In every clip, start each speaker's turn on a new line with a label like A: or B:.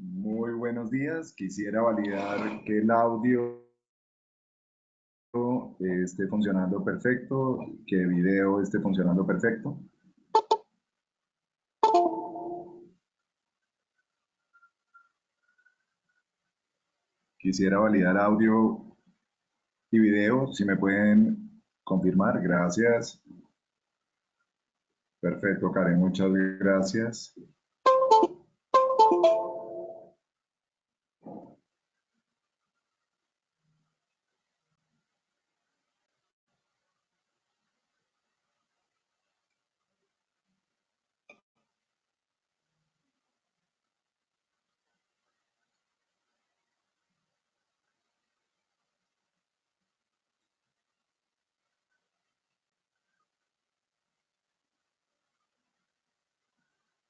A: Muy buenos días. Quisiera validar que el audio esté funcionando perfecto, que el video esté funcionando perfecto. Quisiera validar audio y video, si me pueden confirmar. Gracias. Perfecto, Karen, muchas gracias.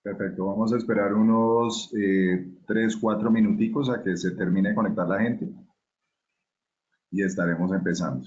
A: Perfecto, vamos a esperar unos 3, 4 minuticos a que se termine de conectar la gente y estaremos empezando.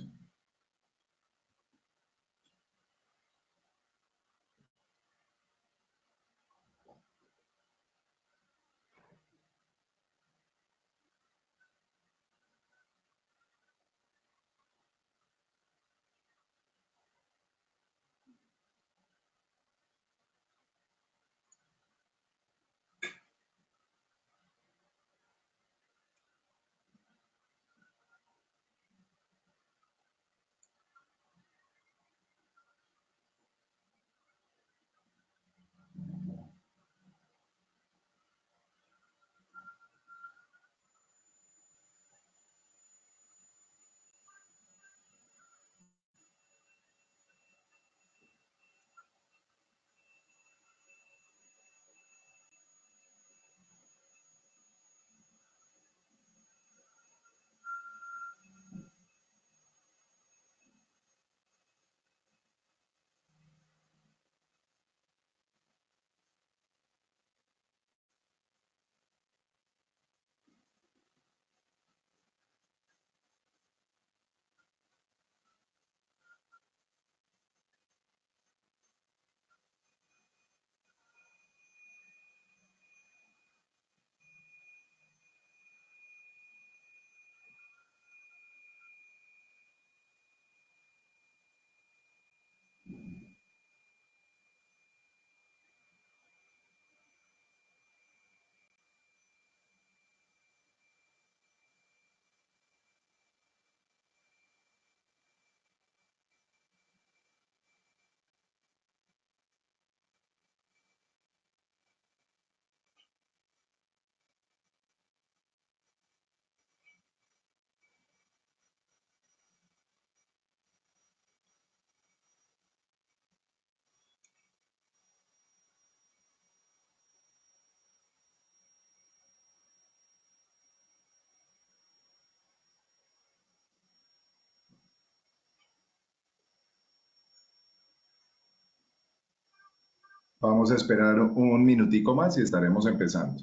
A: Vamos a esperar un minutico más y estaremos empezando.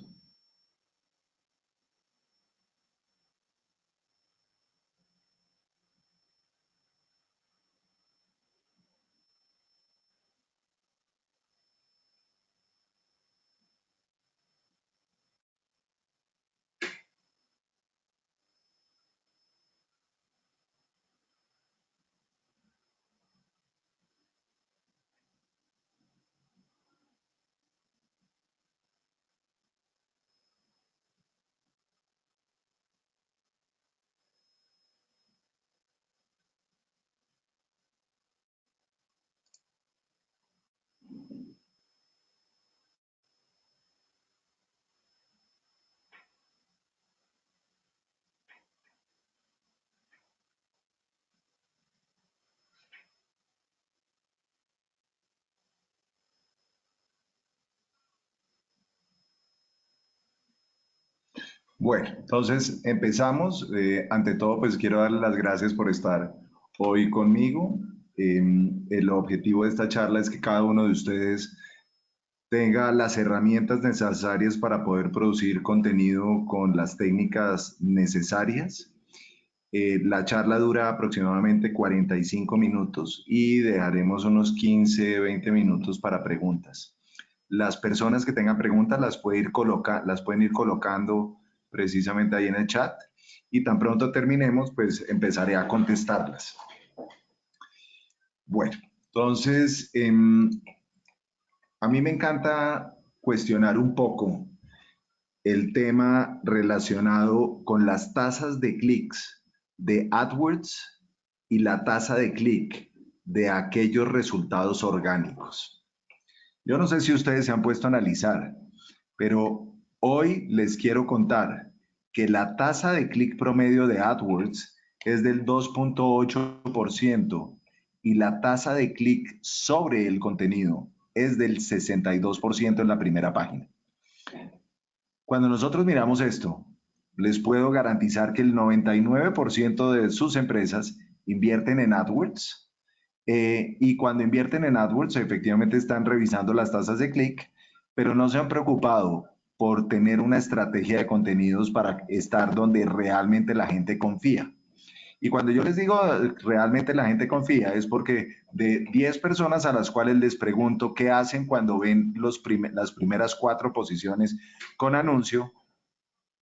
A: Bueno, entonces empezamos. Ante todo, pues quiero dar las gracias por estar hoy conmigo. El objetivo de esta charla es que cada uno de ustedes tenga las herramientas necesarias para poder producir contenido con las técnicas necesarias. La charla dura aproximadamente 45 minutos y dejaremos unos 15, 20 minutos para preguntas. las personas que tengan preguntas las pueden ir colocando precisamente ahí en el chat y tan pronto terminemos, pues empezaré a contestarlas. Bueno, entonces, a mí me encanta cuestionar un poco el tema relacionado con las tasas de clics de AdWords y la tasa de clic de aquellos resultados orgánicos. Yo no sé si ustedes se han puesto a analizar, pero hoy les quiero contar que la tasa de clic promedio de AdWords es del 2.8% y la tasa de clic sobre el contenido es del 62% en la primera página. Cuando nosotros miramos esto, les puedo garantizar que el 99% de sus empresas invierten en AdWords y cuando invierten en AdWords efectivamente están revisando las tasas de clic, pero no se han preocupado por tener una estrategia de contenidos para estar donde realmente la gente confía. Y cuando yo les digo realmente la gente confía, es porque de 10 personas a las cuales les pregunto qué hacen cuando ven las primeras 4 posiciones con anuncio,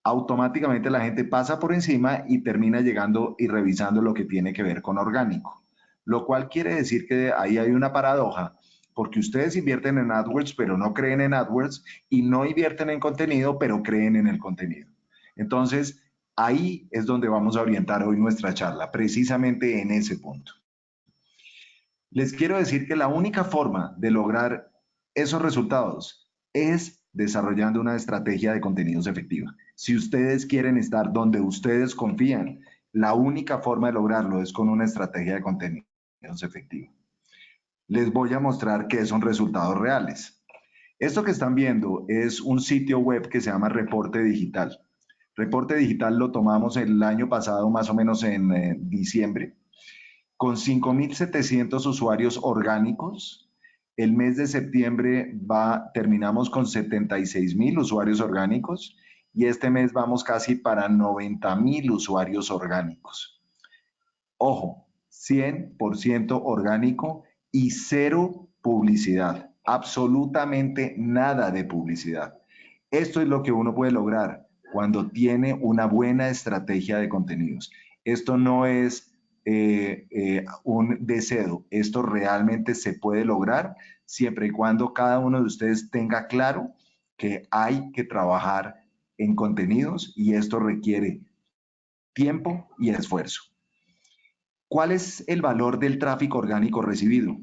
A: automáticamente la gente pasa por encima y termina llegando y revisando lo que tiene que ver con orgánico. Lo cual quiere decir que ahí hay una paradoja, porque ustedes invierten en AdWords, pero no creen en AdWords, y no invierten en contenido, pero creen en el contenido. Entonces, ahí es donde vamos a orientar hoy nuestra charla, precisamente en ese punto. Les quiero decir que la única forma de lograr esos resultados es desarrollando una estrategia de contenidos efectiva. Si ustedes quieren estar donde ustedes confían, la única forma de lograrlo es con una estrategia de contenidos efectiva. Les voy a mostrar qué son resultados reales. Esto que están viendo es un sitio web que se llama Reporte Digital. Reporte Digital lo tomamos el año pasado, más o menos en diciembre, con 5.700 usuarios orgánicos. El mes de septiembre terminamos con 76.000 usuarios orgánicos y este mes vamos casi para 90.000 usuarios orgánicos. Ojo, 100% orgánico y cero publicidad, absolutamente nada de publicidad. Esto es lo que uno puede lograr cuando tiene una buena estrategia de contenidos. Esto no es un deseo, esto realmente se puede lograr siempre y cuando cada uno de ustedes tenga claro que hay que trabajar en contenidos y esto requiere tiempo y esfuerzo. ¿Cuál es el valor del tráfico orgánico recibido?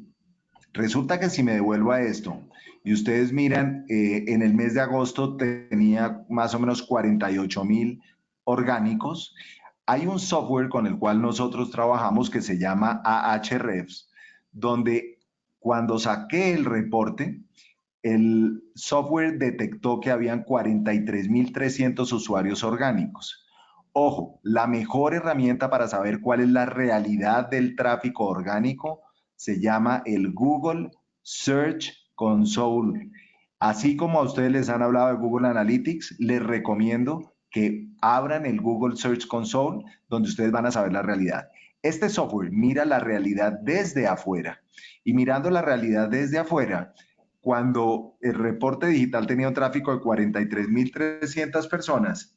A: Resulta que si me devuelvo a esto y ustedes miran, en el mes de agosto tenía más o menos 48.000 orgánicos. Hay un software con el cual nosotros trabajamos que se llama Ahrefs, donde cuando saqué el reporte, el software detectó que habían 43.300 usuarios orgánicos. Ojo, la mejor herramienta para saber cuál es la realidad del tráfico orgánico se llama el Google Search Console. Así como a ustedes les han hablado de Google Analytics, les recomiendo que abran el Google Search Console, donde ustedes van a saber la realidad. Este software mira la realidad desde afuera y mirando la realidad desde afuera, cuando el reporte digital tenía un tráfico de 43.300 personas,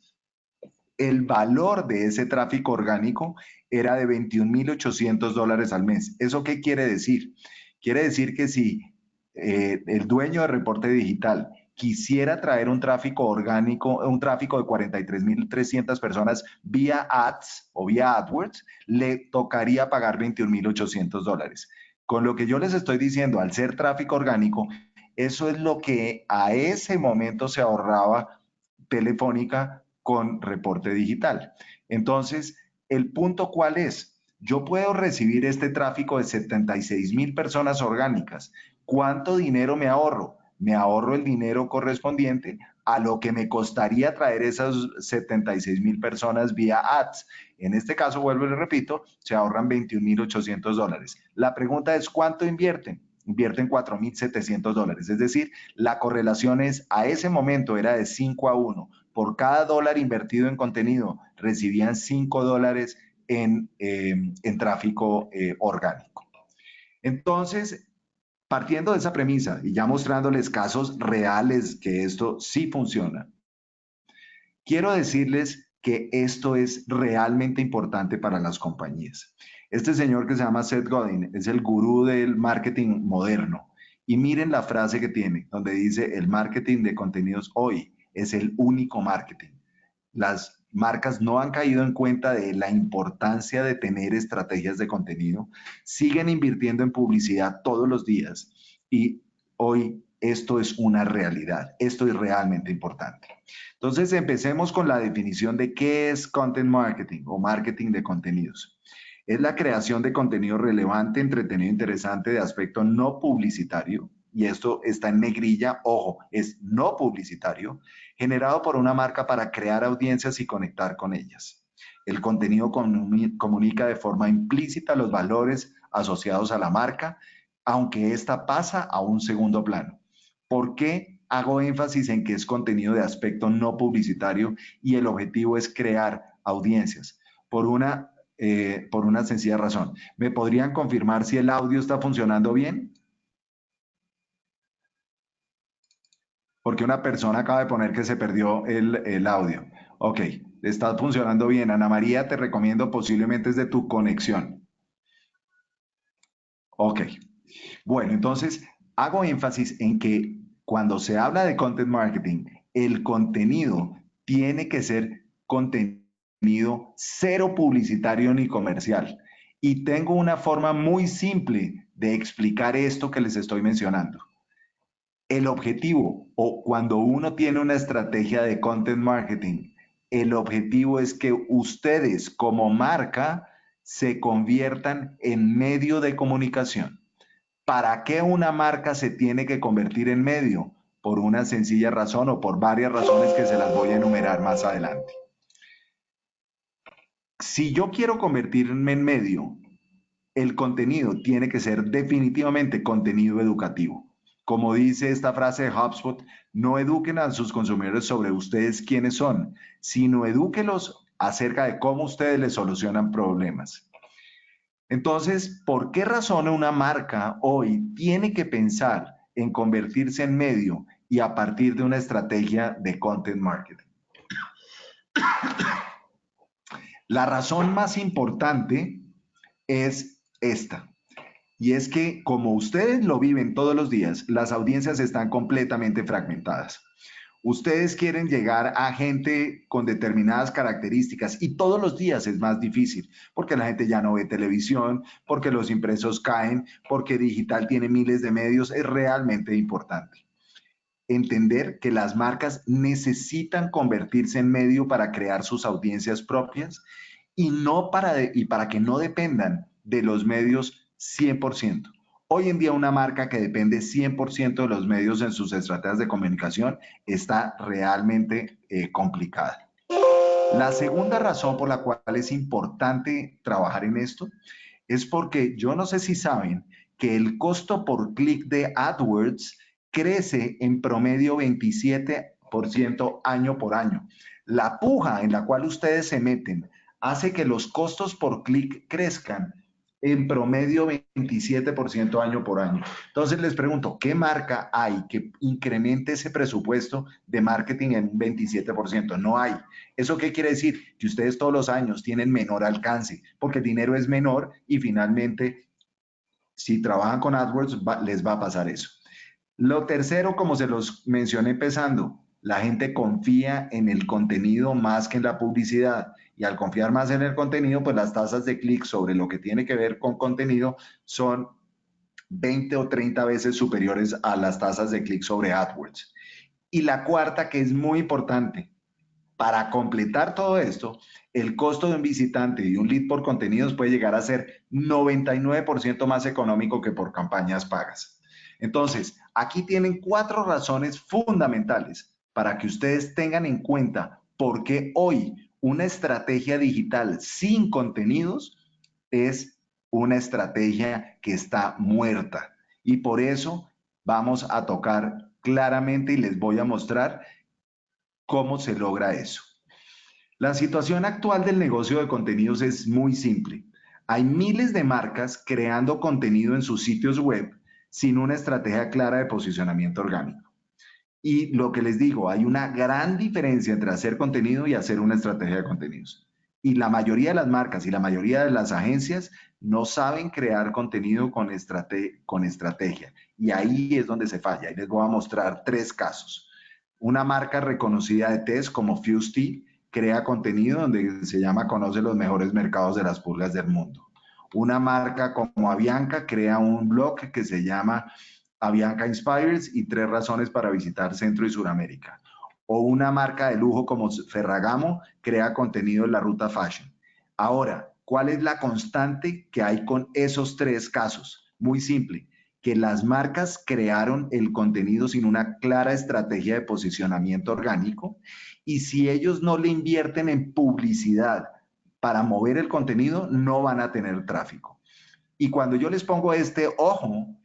A: el valor de ese tráfico orgánico era de $21.800 al mes. ¿Eso qué quiere decir? Quiere decir que si el dueño de reporte digital quisiera traer un tráfico orgánico, un tráfico de 43.300 personas vía ads o vía AdWords, le tocaría pagar $21.800. Con lo que yo les estoy diciendo, al ser tráfico orgánico, eso es lo que a ese momento se ahorraba Telefónica con reporte digital. Entonces, ¿el punto cuál es? Yo puedo recibir este tráfico de 76.000 personas orgánicas. ¿Cuánto dinero me ahorro? Me ahorro el dinero correspondiente a lo que me costaría traer esas 76.000 personas vía ads. En este caso, vuelvo y le repito, se ahorran $21.800. La pregunta es, ¿cuánto invierten? Invierten $4.700. Es decir, la correlación es, a ese momento era de 5-1. Por cada dólar invertido en contenido, recibían $5 en tráfico orgánico. Entonces, Partiendo de esa premisa y ya mostrándoles casos reales que esto sí funciona, quiero decirles que esto es realmente importante para las compañías. Este señor que se llama Seth Godin es el gurú del marketing moderno. Y miren la frase que tiene, donde dice, el marketing de contenidos hoy es el único marketing. Las marcas no han caído en cuenta de la importancia de tener estrategias de contenido, siguen invirtiendo en publicidad todos los días y hoy esto es una realidad, esto es realmente importante. Entonces empecemos con la definición de qué es content marketing o marketing de contenidos. Es la creación de contenido relevante, entretenido, interesante de aspecto no publicitario, y esto está en negrilla, ojo, es no publicitario, generado por una marca para crear audiencias y conectar con ellas. El contenido comunica de forma implícita los valores asociados a la marca, aunque ésta pasa a un segundo plano. ¿Por qué hago énfasis en que es contenido de aspecto no publicitario y el objetivo es crear audiencias? Por una sencilla razón. ¿Me podrían confirmar si el audio está funcionando bien? Porque una persona acaba de poner que se perdió el audio. Ok, está funcionando bien. Ana María, te recomiendo posiblemente es de tu conexión. Ok, bueno, entonces hago énfasis en que cuando se habla de content marketing, el contenido tiene que ser contenido cero publicitario ni comercial. Y tengo una forma muy simple de explicar esto que les estoy mencionando. El objetivo, o cuando uno tiene una estrategia de content marketing, el objetivo es que ustedes como marca se conviertan en medio de comunicación. ¿Para qué una marca se tiene que convertir en medio? Por una sencilla razón o por varias razones que se las voy a enumerar más adelante. Si yo quiero convertirme en medio, el contenido tiene que ser definitivamente contenido educativo. Como dice esta frase de HubSpot, no eduquen a sus consumidores sobre ustedes quiénes son, sino edúquelos acerca de cómo ustedes les solucionan problemas. Entonces, ¿por qué razón una marca hoy tiene que pensar en convertirse en medio y a partir de una estrategia de content marketing? La razón más importante es esta. Y es que, como ustedes lo viven todos los días, las audiencias están completamente fragmentadas. Ustedes quieren llegar a gente con determinadas características y todos los días es más difícil porque la gente ya no ve televisión, porque los impresos caen, porque digital tiene miles de medios. Es realmente importante entender que las marcas necesitan convertirse en medio para crear sus audiencias propias y para que no dependan de los medios 100%. Hoy en día una marca que depende 100% de los medios en sus estrategias de comunicación está realmente complicada. La segunda razón por la cual es importante trabajar en esto es porque yo no sé si saben que el costo por clic de AdWords crece en promedio 27% año por año. La puja en la cual ustedes se meten hace que los costos por clic crezcan en promedio 27% año por año. Entonces les pregunto, ¿qué marca hay que incremente ese presupuesto de marketing en un 27%? No hay. ¿Eso qué quiere decir? Que ustedes todos los años tienen menor alcance, porque el dinero es menor y finalmente, si trabajan con AdWords, les va a pasar eso. Lo tercero, como se los mencioné empezando, la gente confía en el contenido más que en la publicidad. Y al confiar más en el contenido, pues las tasas de clic sobre lo que tiene que ver con contenido son 20 o 30 veces superiores a las tasas de clic sobre AdWords. Y la cuarta, que es muy importante, para completar todo esto, el costo de un visitante y un lead por contenidos puede llegar a ser 99% más económico que por campañas pagas. Entonces, aquí tienen 4 razones fundamentales para que ustedes tengan en cuenta por qué hoy una estrategia digital sin contenidos es una estrategia que está muerta. Y por eso vamos a tocar claramente y les voy a mostrar cómo se logra eso. La situación actual del negocio de contenidos es muy simple. Hay miles de marcas creando contenido en sus sitios web sin una estrategia clara de posicionamiento orgánico. Y lo que les digo, hay una gran diferencia entre hacer contenido y hacer una estrategia de contenidos. Y la mayoría de las marcas y la mayoría de las agencias no saben crear contenido con estrategia. Y ahí es donde se falla. Y les voy a mostrar 3 casos. Una marca reconocida de test como Fuse Tea crea contenido donde se llama Conoce los mejores mercados de las pulgas del mundo. Una marca como Avianca crea un blog que se llama Avianca Inspires y 3 razones para visitar Centro y Suramérica. O una marca de lujo como Ferragamo crea contenido en la ruta fashion. Ahora, ¿cuál es la constante que hay con esos 3 casos? Muy simple, que las marcas crearon el contenido sin una clara estrategia de posicionamiento orgánico y si ellos no le invierten en publicidad para mover el contenido, no van a tener tráfico. Y cuando yo les pongo este ojo,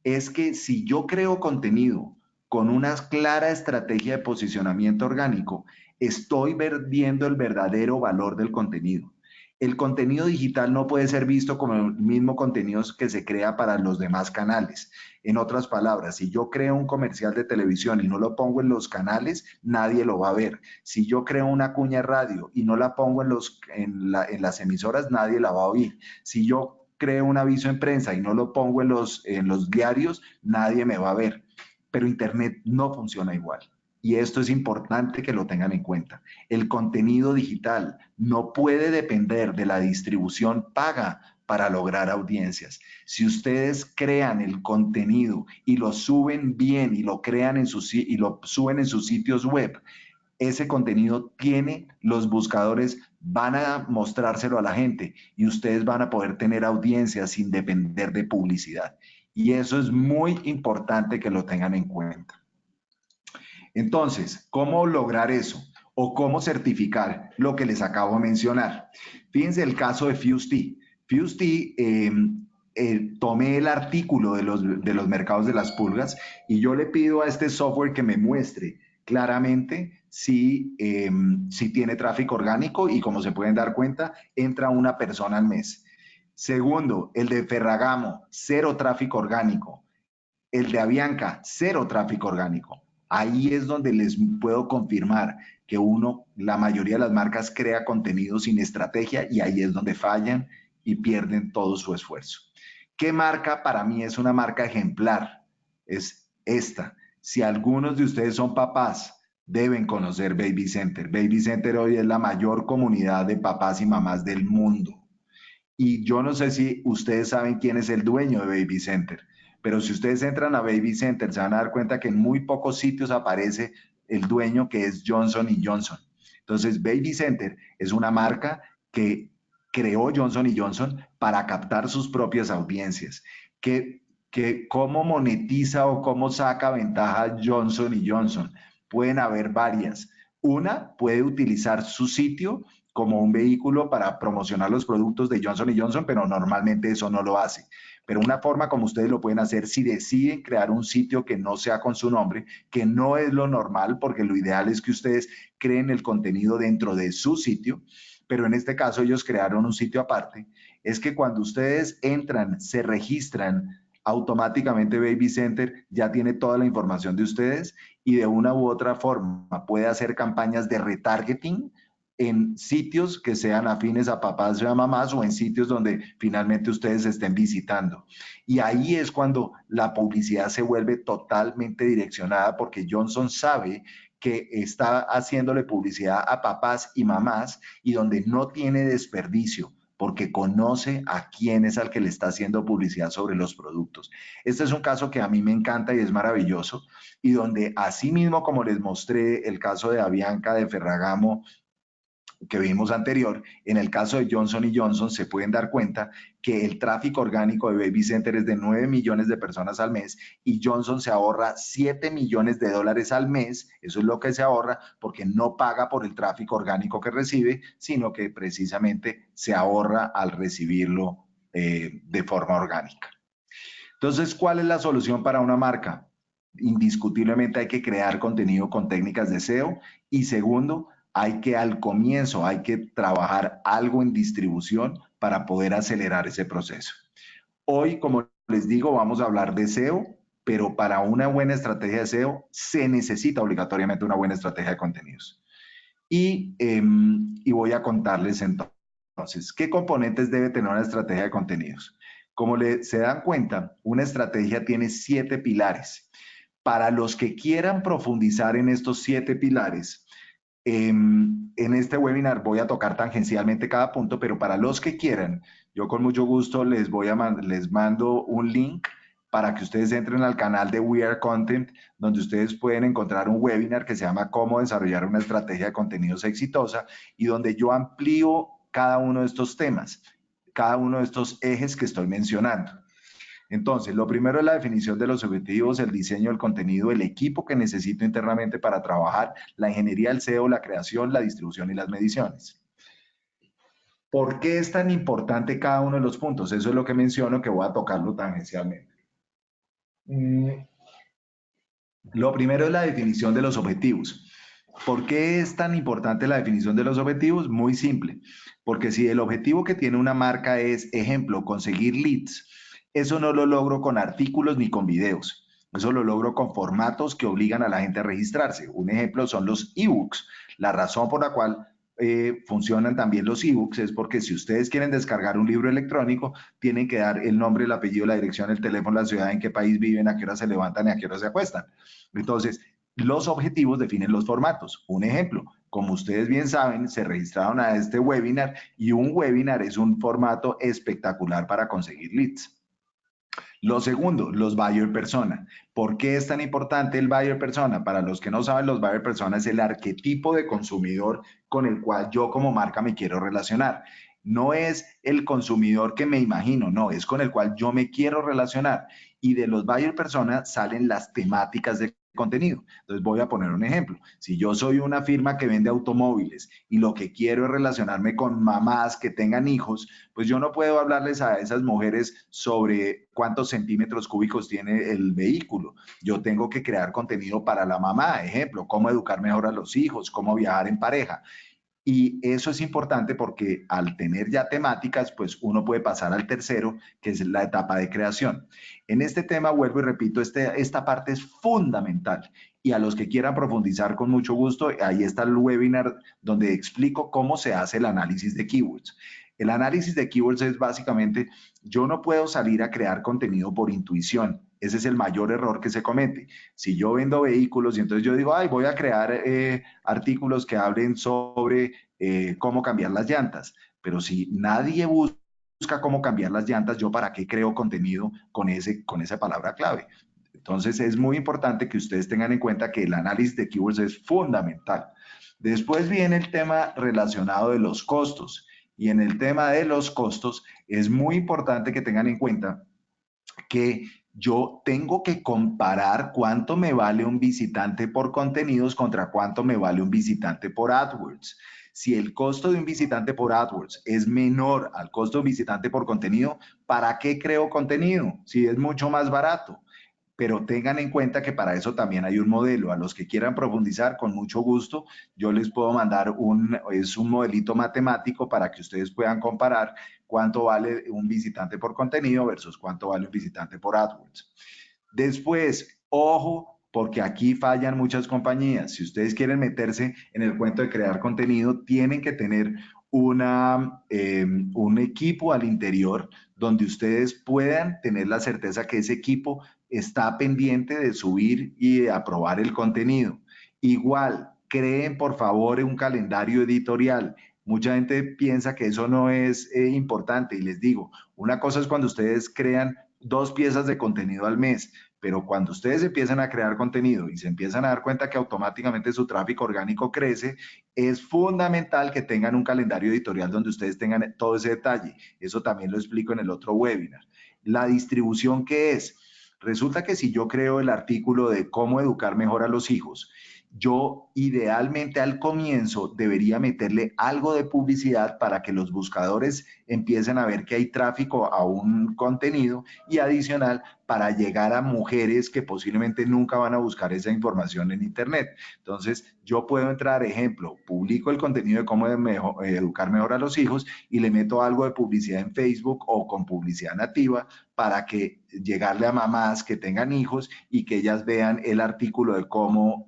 A: es que si yo creo contenido con una clara estrategia de posicionamiento orgánico, estoy viendo el verdadero valor del contenido. El contenido digital no puede ser visto como el mismo contenido que se crea para los demás canales. En otras palabras, si yo creo un comercial de televisión y no lo pongo en los canales, nadie lo va a ver. Si yo creo una cuña radio y no la pongo en las emisoras, nadie la va a oír. Si yo creo un aviso en prensa y no lo pongo en los diarios, nadie me va a ver. Pero Internet no funciona igual. Y esto es importante que lo tengan en cuenta. El contenido digital no puede depender de la distribución paga para lograr audiencias. Si ustedes crean el contenido y lo suben bien y lo crean y lo suben en sus sitios web, ese contenido tiene, los buscadores van a mostrárselo a la gente y ustedes van a poder tener audiencias sin depender de publicidad. Y eso es muy importante que lo tengan en cuenta. Entonces, ¿cómo lograr eso? ¿O cómo certificar lo que les acabo de mencionar? Fíjense el caso de Fuse Tea. Fuse Tea, tomé el artículo de los mercados de las pulgas y yo le pido a este software que me muestre claramente si tiene tráfico orgánico y como se pueden dar cuenta, entra una persona al mes. Segundo, el de Ferragamo, 0 tráfico orgánico. El de Avianca, 0 tráfico orgánico. Ahí es donde les puedo confirmar que la mayoría de las marcas crea contenido sin estrategia y ahí es donde fallan y pierden todo su esfuerzo. ¿Qué marca para mí es una marca ejemplar? Es esta. Si algunos de ustedes son papás, deben conocer Baby Center. Baby Center hoy es la mayor comunidad de papás y mamás del mundo. Y yo no sé si ustedes saben quién es el dueño de Baby Center, pero si ustedes entran a Baby Center se van a dar cuenta que en muy pocos sitios aparece el dueño que es Johnson y Johnson. Entonces, Baby Center es una marca que creó Johnson y Johnson para captar sus propias audiencias. ¿Cómo monetiza o cómo saca ventaja Johnson y Johnson? Pueden haber varias. Una puede utilizar su sitio como un vehículo para promocionar los productos de Johnson Johnson, pero normalmente eso no lo hace. Pero una forma como ustedes lo pueden hacer si deciden crear un sitio que no sea con su nombre, que no es lo normal, porque lo ideal es que ustedes creen el contenido dentro de su sitio, pero en este caso ellos crearon un sitio aparte, es que cuando ustedes entran, se registran, automáticamente Baby Center ya tiene toda la información de ustedes y de una u otra forma puede hacer campañas de retargeting en sitios que sean afines a papás o a mamás o en sitios donde finalmente ustedes estén visitando. Y ahí es cuando la publicidad se vuelve totalmente direccionada porque Johnson sabe que está haciéndole publicidad a papás y mamás y donde no tiene desperdicio porque conoce a quién es al que le está haciendo publicidad sobre los productos. Este es un caso que a mí me encanta y es maravilloso y donde así mismo como les mostré el caso de Avianca, de Ferragamo, que vimos anterior, en el caso de Johnson Johnson se pueden dar cuenta que el tráfico orgánico de Baby Center es de 9 millones de personas al mes y Johnson se ahorra 7 millones de dólares al mes, eso es lo que se ahorra porque no paga por el tráfico orgánico que recibe, sino que precisamente se ahorra al recibirlo de forma orgánica. Entonces, ¿cuál es la solución para una marca? Indiscutiblemente hay que crear contenido con técnicas de SEO y segundo, hay que al comienzo, hay que trabajar algo en distribución para poder acelerar ese proceso. Hoy, como les digo, vamos a hablar de SEO, pero para una buena estrategia de SEO se necesita obligatoriamente una buena estrategia de contenidos. Y voy a contarles entonces, ¿qué componentes debe tener una estrategia de contenidos? Como se dan cuenta, una estrategia tiene 7 pilares. Para los que quieran profundizar en estos 7 pilares, en este webinar voy a tocar tangencialmente cada punto, pero para los que quieran, yo con mucho gusto les mando un link para que ustedes entren al canal de We Are Content, donde ustedes pueden encontrar un webinar que se llama Cómo desarrollar una estrategia de contenidos exitosa y donde yo amplío cada uno de estos temas, cada uno de estos ejes que estoy mencionando. Entonces, lo primero es la definición de los objetivos, el diseño del contenido, el equipo que necesito internamente para trabajar, la ingeniería del SEO, la creación, la distribución y las mediciones. ¿Por qué es tan importante cada uno de los puntos? Eso es lo que menciono, que voy a tocarlo tangencialmente. Lo primero es la definición de los objetivos. ¿Por qué es tan importante la definición de los objetivos? Muy simple, porque si el objetivo que tiene una marca es, ejemplo, conseguir leads, eso no lo logro con artículos ni con videos. Eso lo logro con formatos que obligan a la gente a registrarse. Un ejemplo son los ebooks. La razón por la cual funcionan también los ebooks es porque si ustedes quieren descargar un libro electrónico, tienen que dar el nombre, el apellido, la dirección, el teléfono, la ciudad, en qué país viven, a qué hora se levantan y a qué hora se acuestan. Entonces, los objetivos definen los formatos. Un ejemplo, como ustedes bien saben, se registraron a este webinar y un webinar es un formato espectacular para conseguir leads. Lo segundo, los buyer persona. ¿Por qué es tan importante el buyer persona? Para los que no saben, los buyer persona es el arquetipo de consumidor con el cual yo como marca me quiero relacionar. No es el consumidor que me imagino, no, es con el cual yo me quiero relacionar. Y de los buyer persona salen las temáticas de contenido. Entonces voy a poner un ejemplo. Si yo soy una firma que vende automóviles y lo que quiero es relacionarme con mamás que tengan hijos, pues yo no puedo hablarles a esas mujeres sobre cuántos centímetros cúbicos tiene el vehículo. Yo tengo que crear contenido para la mamá, ejemplo, cómo educar mejor a los hijos, cómo viajar en pareja. Y eso es importante porque al tener ya temáticas, pues uno puede pasar al tercero, que es la etapa de creación. En este tema, vuelvo y repito, esta parte es fundamental. Y a los que quieran profundizar con mucho gusto, ahí está el webinar donde explico cómo se hace el análisis de keywords. El análisis de keywords es básicamente, yo no puedo salir a crear contenido por intuición. Ese es el mayor error que se comete. Si yo vendo vehículos y entonces yo digo, ay, voy a crear artículos que hablen sobre cómo cambiar las llantas, pero si nadie busca cómo cambiar las llantas, ¿yo para qué creo contenido con esa palabra clave? Entonces es muy importante que ustedes tengan en cuenta que el análisis de keywords es fundamental. Después viene el tema relacionado de los costos. Y en el tema de los costos es muy importante que tengan en cuenta que yo tengo que comparar cuánto me vale un visitante por contenidos contra cuánto me vale un visitante por AdWords. Si el costo de un visitante por AdWords es menor al costo de un visitante por contenido, ¿para qué creo contenido? Si es mucho más barato. Pero tengan en cuenta que para eso también hay un modelo. A los que quieran profundizar, con mucho gusto, yo les puedo mandar es un modelito matemático para que ustedes puedan comparar cuánto vale un visitante por contenido versus cuánto vale un visitante por AdWords. Después, ojo, porque aquí fallan muchas compañías. Si ustedes quieren meterse en el cuento de crear contenido, tienen que tener un equipo al interior donde ustedes puedan tener la certeza que ese equipo está pendiente de subir y de aprobar el contenido. Igual, creen por favor un calendario editorial. Mucha gente piensa que eso no es importante y les digo, una cosa es cuando ustedes crean 2 piezas de contenido al mes, pero cuando ustedes empiezan a crear contenido y se empiezan a dar cuenta que automáticamente su tráfico orgánico crece, es fundamental que tengan un calendario editorial donde ustedes tengan todo ese detalle. Eso también lo explico en el otro webinar. La distribución, ¿qué es? Resulta que si yo creo el artículo de cómo educar mejor a los hijos, yo idealmente al comienzo debería meterle algo de publicidad para que los buscadores empiecen a ver que hay tráfico a un contenido y adicional para llegar a mujeres que posiblemente nunca van a buscar esa información en Internet. Entonces, yo puedo entrar, ejemplo, publico el contenido de cómo educar mejor a los hijos y le meto algo de publicidad en Facebook o con publicidad nativa para que llegarle a mamás que tengan hijos y que ellas vean el artículo de cómo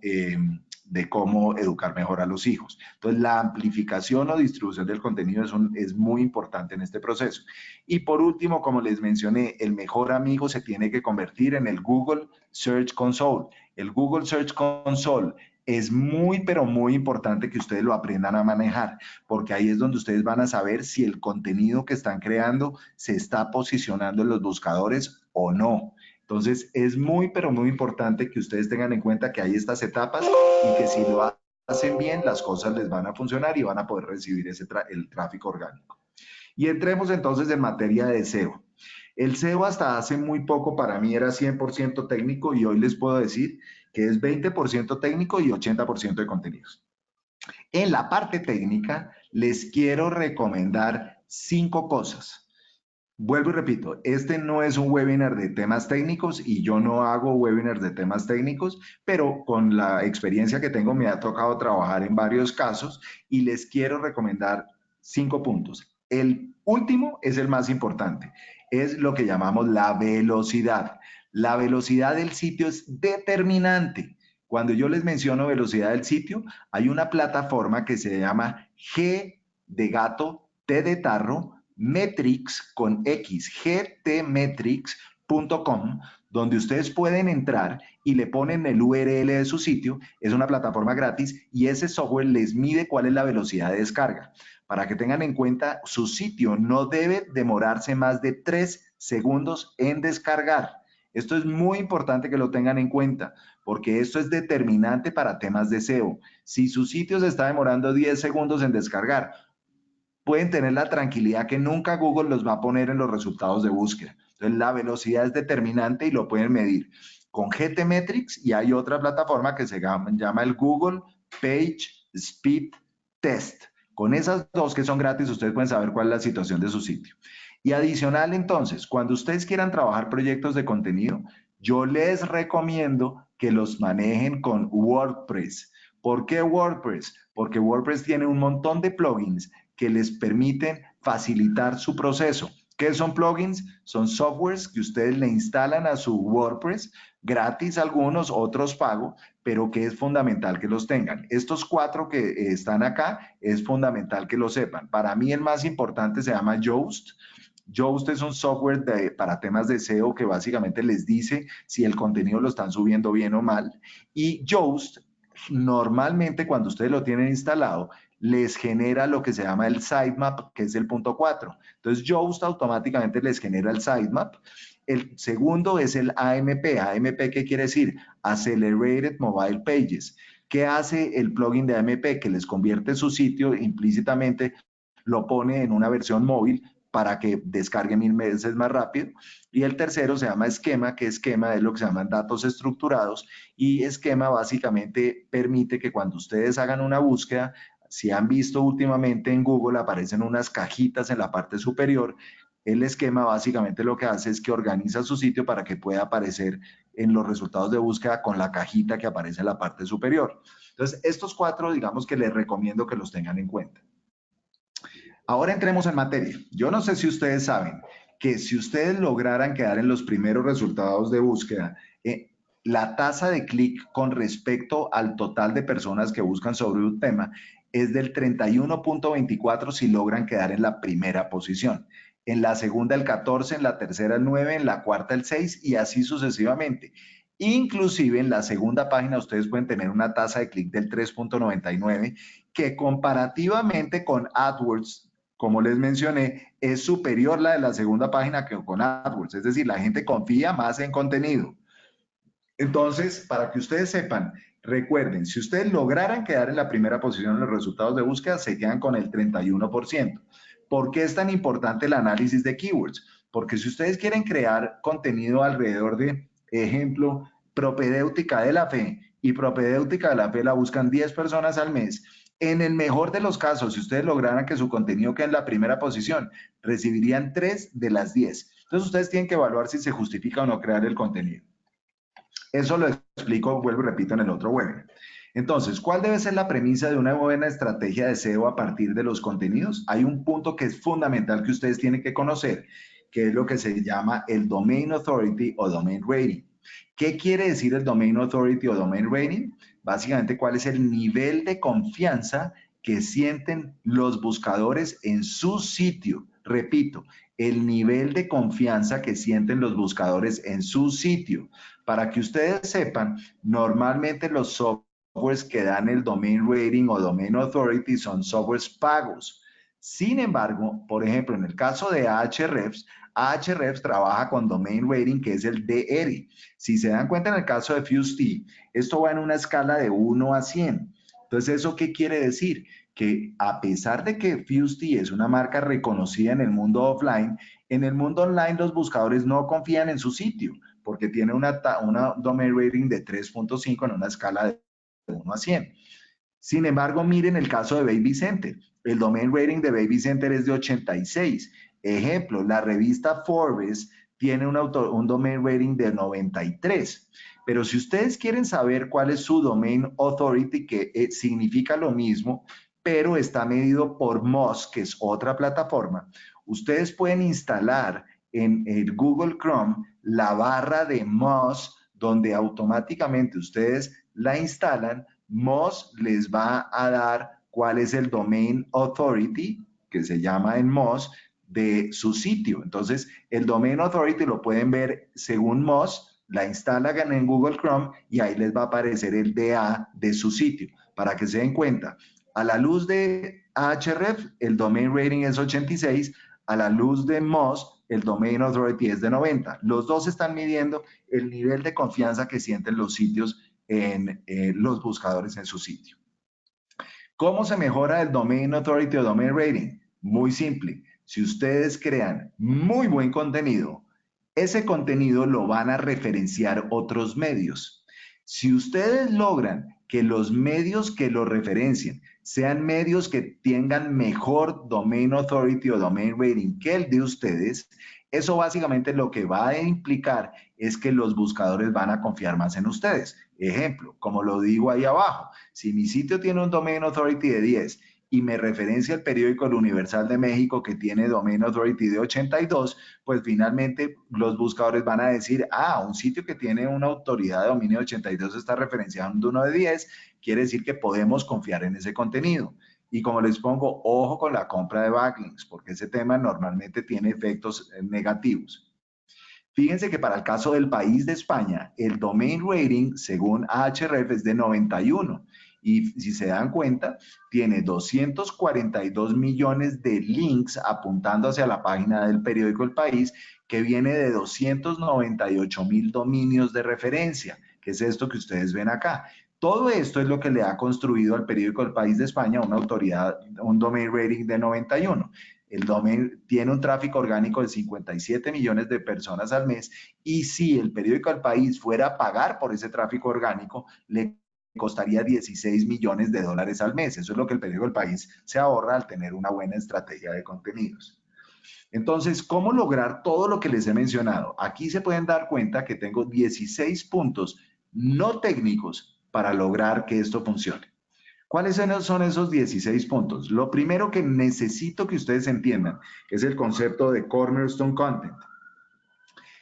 A: educar mejor a los hijos. Entonces, la amplificación o distribución del contenido es muy importante en este proceso. Y por último, como les mencioné, el mejor amigo se tiene que convertir en el Google Search Console. El Google Search Console es muy, pero muy importante que ustedes lo aprendan a manejar, porque ahí es donde ustedes van a saber si el contenido que están creando se está posicionando en los buscadores o no. Entonces, es muy, pero muy importante que ustedes tengan en cuenta que hay estas etapas y que si lo hacen bien, las cosas les van a funcionar y van a poder recibir el tráfico orgánico. Y entremos entonces en materia de SEO. El SEO hasta hace muy poco para mí era 100% técnico y hoy les puedo decir que es 20% técnico y 80% de contenidos. En la parte técnica les quiero recomendar 5 cosas. Vuelvo y repito, este no es un webinar de temas técnicos y yo no hago webinars de temas técnicos, pero con la experiencia que tengo me ha tocado trabajar en varios casos y les quiero recomendar 5 puntos. El último es el más importante, es lo que llamamos la velocidad. La velocidad del sitio es determinante. Cuando yo les menciono velocidad del sitio, hay una plataforma que se llama G de gato, T de tarro, Metrics con X, gtmetrics.com, donde ustedes pueden entrar y le ponen el URL de su sitio. Es una plataforma gratis y ese software les mide cuál es la velocidad de descarga. Para que tengan en cuenta, su sitio no debe demorarse más de 3 segundos en descargar. Esto es muy importante que lo tengan en cuenta, porque esto es determinante para temas de SEO. Si su sitio se está demorando 10 segundos en descargar, pueden tener la tranquilidad que nunca Google los va a poner en los resultados de búsqueda. Entonces, la velocidad es determinante y lo pueden medir con GTmetrix y hay otra plataforma que se llama el Google Page Speed Test. Con esas dos que son gratis, ustedes pueden saber cuál es la situación de su sitio. Y adicional, entonces, cuando ustedes quieran trabajar proyectos de contenido, yo les recomiendo que los manejen con WordPress. ¿Por qué WordPress? Porque WordPress tiene un montón de plugins que les permiten facilitar su proceso. ¿Qué son plugins? Son softwares que ustedes le instalan a su WordPress, gratis algunos, otros pago, pero que es fundamental que los tengan. Estos 4 que están acá, es fundamental que lo sepan. Para mí el más importante se llama Yoast. Yoast es un software para temas de SEO que básicamente les dice si el contenido lo están subiendo bien o mal. Y Yoast, normalmente cuando ustedes lo tienen instalado, les genera lo que se llama el sitemap, que es el punto 4. Entonces, Yoast automáticamente les genera el sitemap. El segundo es el AMP. AMP, ¿qué quiere decir? Accelerated Mobile Pages. ¿Qué hace el plugin de AMP? Que les convierte su sitio implícitamente, lo pone en una versión móvil para que descargue 1000 veces más rápido. Y el tercero se llama esquema, que esquema es lo que se llaman datos estructurados, y esquema básicamente permite que cuando ustedes hagan una búsqueda, si han visto últimamente en Google, aparecen unas cajitas en la parte superior. El esquema básicamente lo que hace es que organiza su sitio para que pueda aparecer en los resultados de búsqueda con la cajita que aparece en la parte superior. Entonces, estos 4, digamos que les recomiendo que los tengan en cuenta. Ahora entremos en materia. Yo no sé si ustedes saben que si ustedes lograran quedar en los primeros resultados de búsqueda, la tasa de clic con respecto al total de personas que buscan sobre un tema es del 31.24 si logran quedar en la primera posición. En la segunda el 14, en la tercera el 9, en la cuarta el 6 y así sucesivamente. Inclusive en la segunda página ustedes pueden tener una tasa de clic del 3.99 que comparativamente con AdWords, como les mencioné, es superior la de la segunda página que con AdWords. Es decir, la gente confía más en contenido. Entonces, para que ustedes sepan, recuerden, si ustedes lograran quedar en la primera posición en los resultados de búsqueda, se quedan con el 31%. ¿Por qué es tan importante el análisis de keywords? Porque si ustedes quieren crear contenido alrededor de, ejemplo, propedéutica de la fe, y propedéutica de la fe la buscan 10 personas al mes, en el mejor de los casos, si ustedes lograran que su contenido quede en la primera posición, recibirían 3 de las 10. Entonces, ustedes tienen que evaluar si se justifica o no crear el contenido. Eso lo explico, vuelvo y repito, en el otro webinar. Entonces, ¿cuál debe ser la premisa de una buena estrategia de SEO a partir de los contenidos? Hay un punto que es fundamental que ustedes tienen que conocer que es lo que se llama el Domain Authority o Domain Rating. ¿Qué quiere decir el Domain Authority o Domain Rating? Básicamente, ¿cuál es el nivel de confianza que sienten los buscadores en su sitio? Repito, el nivel de confianza que sienten los buscadores en su sitio. Para que ustedes sepan, normalmente los softwares que dan el Domain Rating o Domain Authority son softwares pagos. Sin embargo, por ejemplo, en el caso de Ahrefs, Ahrefs trabaja con Domain Rating, que es el DR. Si se dan cuenta, en el caso de Fused, esto va en una escala de 1 a 100. Entonces, ¿eso qué quiere decir? Que a pesar de que Fused es una marca reconocida en el mundo offline, en el mundo online los buscadores no confían en su sitio, porque tiene una Domain Rating de 3.5 en una escala de 1 a 100. Sin embargo, miren el caso de Baby Center. El domain rating de Baby Center es de 86. Ejemplo, la revista Forbes tiene un domain rating de 93. Pero si ustedes quieren saber cuál es su domain authority, que significa lo mismo, pero está medido por Moz, que es otra plataforma, ustedes pueden instalar en el Google Chrome la barra de Moz, donde automáticamente ustedes la instalan. Moz les va a dar cuál es el Domain Authority, que se llama en Moz, de su sitio. Entonces, el Domain Authority lo pueden ver según Moz, la instalan en Google Chrome y ahí les va a aparecer el DA de su sitio. Para que se den cuenta, a la luz de Ahrefs, el Domain Rating es 86, a la luz de Moz, el Domain Authority es de 90. Los dos están midiendo el nivel de confianza que sienten los sitios en los buscadores en su sitio. ¿Cómo se mejora el Domain Authority o Domain Rating? Muy simple. Si ustedes crean muy buen contenido, ese contenido lo van a referenciar otros medios. Si ustedes logran que los medios que lo referencien sean medios que tengan mejor Domain Authority o Domain Rating que el de ustedes, eso básicamente lo que va a implicar es que los buscadores van a confiar más en ustedes. Ejemplo, como lo digo ahí abajo, si mi sitio tiene un Domain Authority de 10 y me referencia el periódico El Universal de México que tiene Domain Authority de 82, pues finalmente los buscadores van a decir, un sitio que tiene una autoridad de dominio de 82 está referenciando uno de 10, quiere decir que podemos confiar en ese contenido. Y como les pongo, ojo con la compra de backlinks, porque ese tema normalmente tiene efectos negativos. Fíjense que para el caso del país de España, el domain rating, según Ahrefs, es de 91. Y si se dan cuenta, tiene 242 millones de links apuntando hacia la página del periódico El País, que viene de 298,000 dominios de referencia, que es esto que ustedes ven acá. Todo esto es lo que le ha construido al periódico El País de España una autoridad, un domain rating de 91. El domain tiene un tráfico orgánico de 57 millones de personas al mes y si el periódico El País fuera a pagar por ese tráfico orgánico, le costaría 16 millones de dólares al mes. Eso es lo que el periódico El País se ahorra al tener una buena estrategia de contenidos. Entonces, ¿cómo lograr todo lo que les he mencionado? Aquí se pueden dar cuenta que tengo 16 puntos no técnicos para lograr que esto funcione. ¿Cuáles son esos 16 puntos? Lo primero que necesito que ustedes entiendan es el concepto de Cornerstone Content.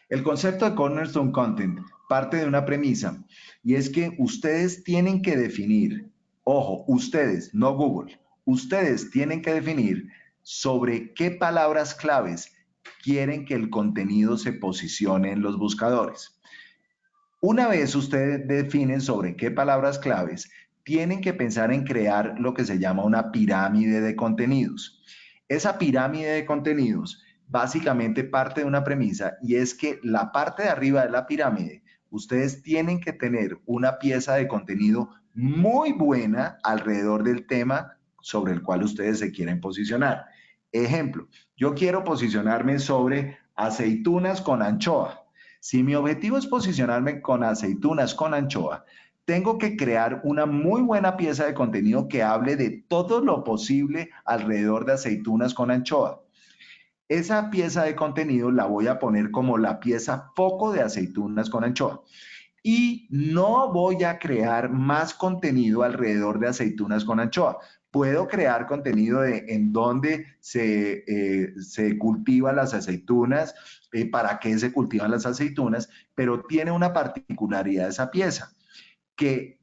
A: El concepto de Cornerstone Content parte de una premisa y es que ustedes tienen que definir, ojo, ustedes, no Google, ustedes tienen que definir sobre qué palabras claves quieren que el contenido se posicione en los buscadores. Una vez ustedes definen sobre qué palabras claves, tienen que pensar en crear lo que se llama una pirámide de contenidos. Esa pirámide de contenidos básicamente parte de una premisa y es que la parte de arriba de la pirámide, ustedes tienen que tener una pieza de contenido muy buena alrededor del tema sobre el cual ustedes se quieren posicionar. Ejemplo, yo quiero posicionarme sobre aceitunas con anchoa. Si mi objetivo es posicionarme con aceitunas con anchoa, tengo que crear una muy buena pieza de contenido que hable de todo lo posible alrededor de aceitunas con anchoa. Esa pieza de contenido la voy a poner como la pieza foco de aceitunas con anchoa. Y no voy a crear más contenido alrededor de aceitunas con anchoa. Puedo crear contenido en donde se cultivan las aceitunas, para qué se cultivan las aceitunas, pero tiene una particularidad esa pieza, que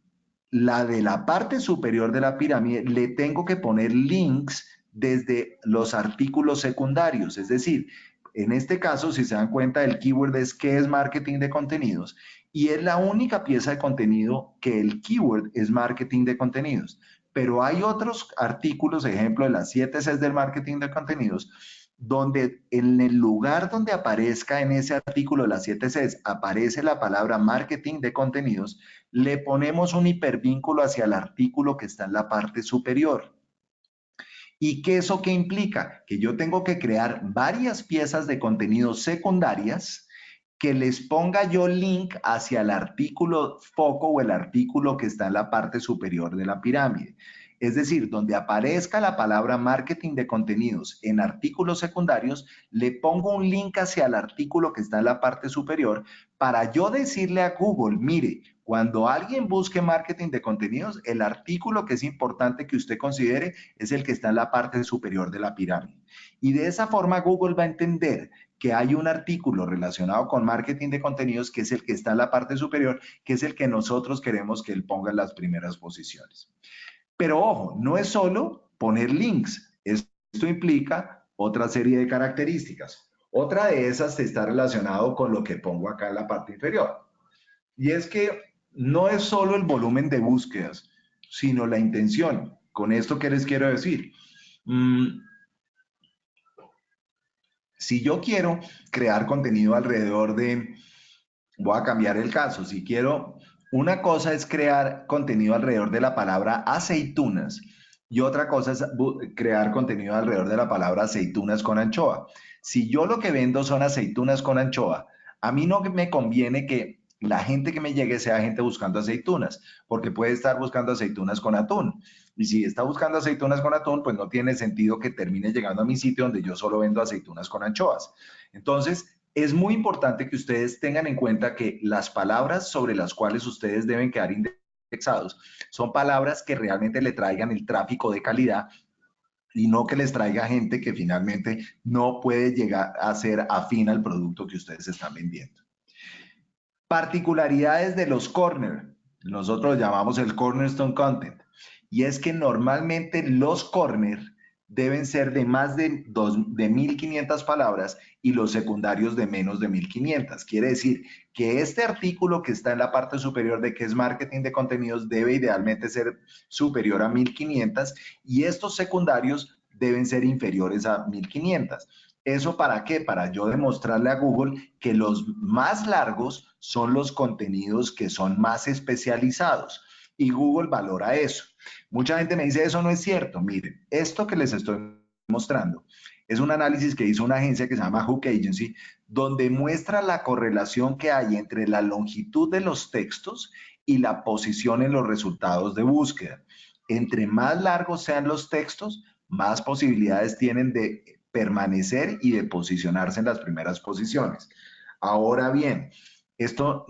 A: la de la parte superior de la pirámide le tengo que poner links desde los artículos secundarios. Es decir, en este caso, si se dan cuenta, el keyword es ¿qué es marketing de contenidos? Y es la única pieza de contenido que el keyword es marketing de contenidos. Pero hay otros artículos, ejemplo de las 7 Cs del marketing de contenidos, donde en el lugar donde aparezca en ese artículo de las 7 Cs, aparece la palabra marketing de contenidos, le ponemos un hipervínculo hacia el artículo que está en la parte superior. ¿Y qué eso qué implica? Que yo tengo que crear varias piezas de contenido secundarias que les ponga yo link hacia el artículo foco o el artículo que está en la parte superior de la pirámide. Es decir, donde aparezca la palabra marketing de contenidos en artículos secundarios, le pongo un link hacia el artículo que está en la parte superior para yo decirle a Google, mire, cuando alguien busque marketing de contenidos, el artículo que es importante que usted considere es el que está en la parte superior de la pirámide. Y de esa forma Google va a entender que hay un artículo relacionado con marketing de contenidos que es el que está en la parte superior, que es el que nosotros queremos que él ponga en las primeras posiciones. Pero ojo, no es solo poner links. Esto implica otra serie de características. Otra de esas está relacionado con lo que pongo acá en la parte inferior. Y es que no es solo el volumen de búsquedas, sino la intención. Con esto, ¿qué les quiero decir? Si yo quiero crear contenido alrededor de, voy a cambiar el caso, si quiero, una cosa es crear contenido alrededor de la palabra aceitunas y otra cosa es crear contenido alrededor de la palabra aceitunas con anchoa. Si yo lo que vendo son aceitunas con anchoa, a mí no me conviene que la gente que me llegue sea gente buscando aceitunas, porque puede estar buscando aceitunas con atún. Y si está buscando aceitunas con atún, pues no tiene sentido que termine llegando a mi sitio donde yo solo vendo aceitunas con anchoas. Entonces, es muy importante que ustedes tengan en cuenta que las palabras sobre las cuales ustedes deben quedar indexados son palabras que realmente le traigan el tráfico de calidad y no que les traiga gente que finalmente no puede llegar a ser afín al producto que ustedes están vendiendo. Particularidades de los corner. Nosotros lo llamamos el cornerstone content. Y es que normalmente los corner deben ser de más de 1.500 palabras y los secundarios de menos de 1.500. Quiere decir que este artículo que está en la parte superior de que es marketing de contenidos debe idealmente ser superior a 1.500 y estos secundarios deben ser inferiores a 1.500. ¿Eso para qué? Para yo demostrarle a Google que los más largos son los contenidos que son más especializados y Google valora eso. Mucha gente me dice, eso no es cierto. Miren, esto que les estoy mostrando es un análisis que hizo una agencia que se llama Hook Agency, donde muestra la correlación que hay entre la longitud de los textos y la posición en los resultados de búsqueda. Entre más largos sean los textos, más posibilidades tienen de permanecer y de posicionarse en las primeras posiciones. Ahora bien, esto,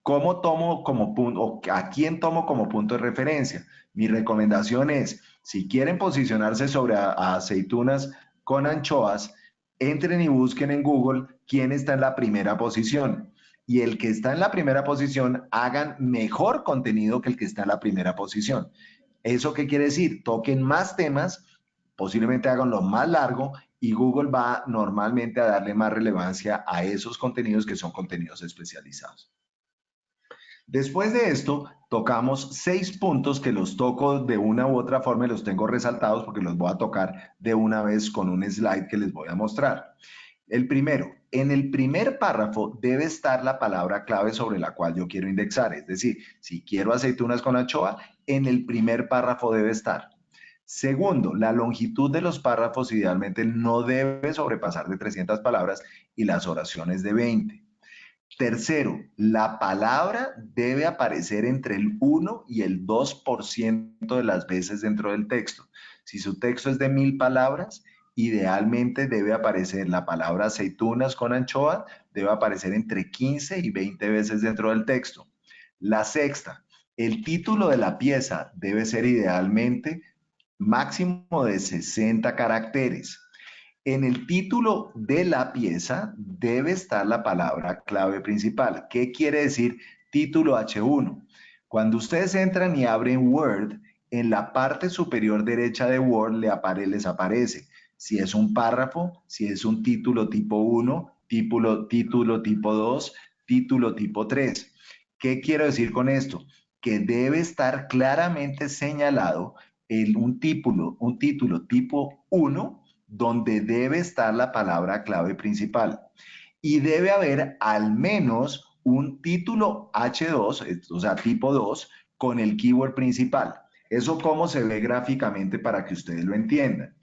A: ¿cómo tomo como punto, o a quién tomo como punto de referencia? Mi recomendación es, si quieren posicionarse sobre aceitunas con anchoas, entren y busquen en Google quién está en la primera posición. Y el que está en la primera posición, hagan mejor contenido que el que está en la primera posición. ¿Eso qué quiere decir? Toquen más temas, posiblemente hagan lo más largo y Google va normalmente a darle más relevancia a esos contenidos que son contenidos especializados. Después de esto, tocamos 6 puntos que los toco de una u otra forma y los tengo resaltados porque los voy a tocar de una vez con un slide que les voy a mostrar. El primero, en el primer párrafo debe estar la palabra clave sobre la cual yo quiero indexar. Es decir, si quiero aceitunas con anchoa, en el primer párrafo debe estar. Segundo, la longitud de los párrafos idealmente no debe sobrepasar de 300 palabras y las oraciones de 20. Tercero, la palabra debe aparecer entre el 1 y el 2% de las veces dentro del texto. Si su texto es de 1.000 palabras, idealmente debe aparecer la palabra aceitunas con anchoa, debe aparecer entre 15 y 20 veces dentro del texto. La sexta, el título de la pieza debe ser idealmente máximo de 60 caracteres. En el título de la pieza debe estar la palabra clave principal. ¿Qué quiere decir título H1? Cuando ustedes entran y abren Word, en la parte superior derecha de Word les aparece si es un párrafo, si es un título tipo 1, título tipo 2, título tipo 3. ¿Qué quiero decir con esto? Que debe estar claramente señalado un título tipo 1 donde debe estar la palabra clave principal. Y debe haber al menos un título H2, o sea, tipo 2, con el keyword principal. ¿Eso cómo se ve gráficamente para que ustedes lo entiendan?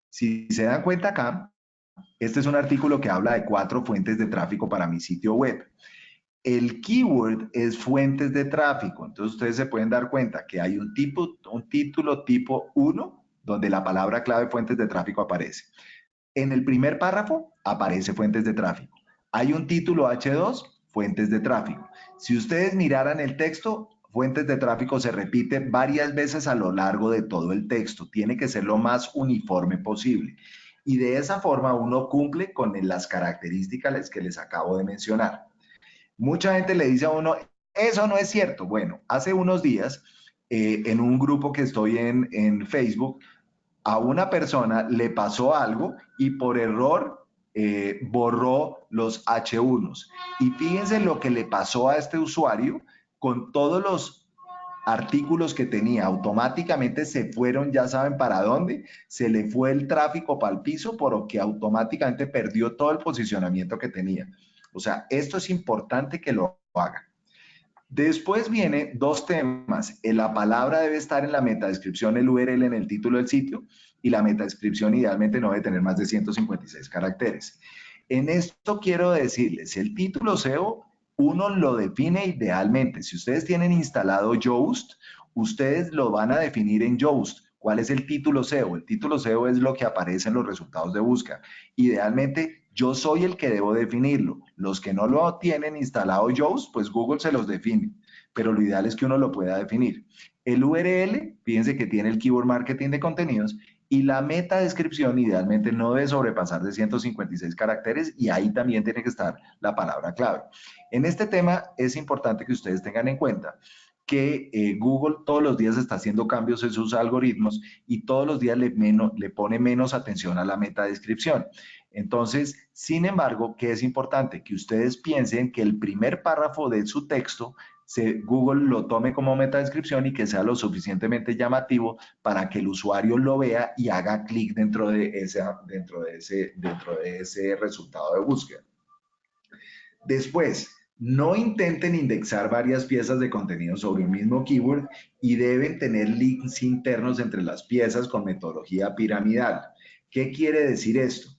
A: Si se dan cuenta acá, este es un artículo que habla de 4 fuentes de tráfico para mi sitio web. El keyword es fuentes de tráfico. Entonces ustedes se pueden dar cuenta que hay un título tipo 1, donde la palabra clave fuentes de tráfico aparece. En el primer párrafo aparece fuentes de tráfico. Hay un título H2, fuentes de tráfico. Si ustedes miraran el texto, fuentes de tráfico se repite varias veces a lo largo de todo el texto. Tiene que ser lo más uniforme posible. Y de esa forma uno cumple con las características que les acabo de mencionar. Mucha gente le dice a uno, eso no es cierto. Bueno, hace unos días, en un grupo que estoy en Facebook, a una persona le pasó algo y por error borró los H1s. Y fíjense lo que le pasó a este usuario con todos los artículos que tenía. Automáticamente se fueron, ya saben para dónde, se le fue el tráfico para el piso porque automáticamente perdió todo el posicionamiento que tenía. O sea, esto es importante que lo hagan. Después viene dos temas. La palabra debe estar en la metadescripción, el URL en el título del sitio, y la metadescripción idealmente no debe tener más de 156 caracteres. En esto quiero decirles, el título SEO uno lo define idealmente. Si ustedes tienen instalado Yoast, ustedes lo van a definir en Yoast. ¿Cuál es el título SEO? El título SEO es lo que aparece en los resultados de búsqueda. Idealmente, yo soy el que debo definirlo. Los que no lo tienen instalado Yoast, pues Google se los define, pero lo ideal es que uno lo pueda definir. El URL, fíjense que tiene el keyword marketing de contenidos y la meta descripción idealmente no debe sobrepasar de 156 caracteres y ahí también tiene que estar la palabra clave. En este tema es importante que ustedes tengan en cuenta que Google todos los días está haciendo cambios en sus algoritmos y todos los días le pone menos atención a la meta descripción. Entonces, sin embargo, ¿qué es importante? Que ustedes piensen que el primer párrafo de su texto Google lo tome como metadescripción y que sea lo suficientemente llamativo para que el usuario lo vea y haga clic dentro de ese resultado de búsqueda. Después, no intenten indexar varias piezas de contenido sobre un mismo keyword y deben tener links internos entre las piezas con metodología piramidal. ¿Qué quiere decir esto?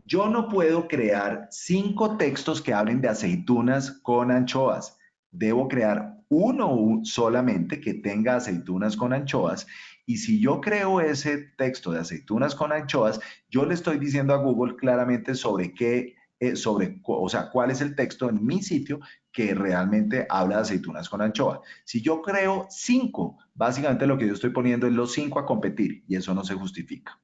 A: Yo no puedo crear 5 textos que hablen de aceitunas con anchoas. Debo crear uno solamente que tenga aceitunas con anchoas. Y si yo creo ese texto de aceitunas con anchoas, yo le estoy diciendo a Google claramente sobre qué, o sea, cuál es el texto en mi sitio que realmente habla de aceitunas con anchoa. Si yo creo 5, básicamente lo que yo estoy poniendo es los 5 a competir y eso no se justifica.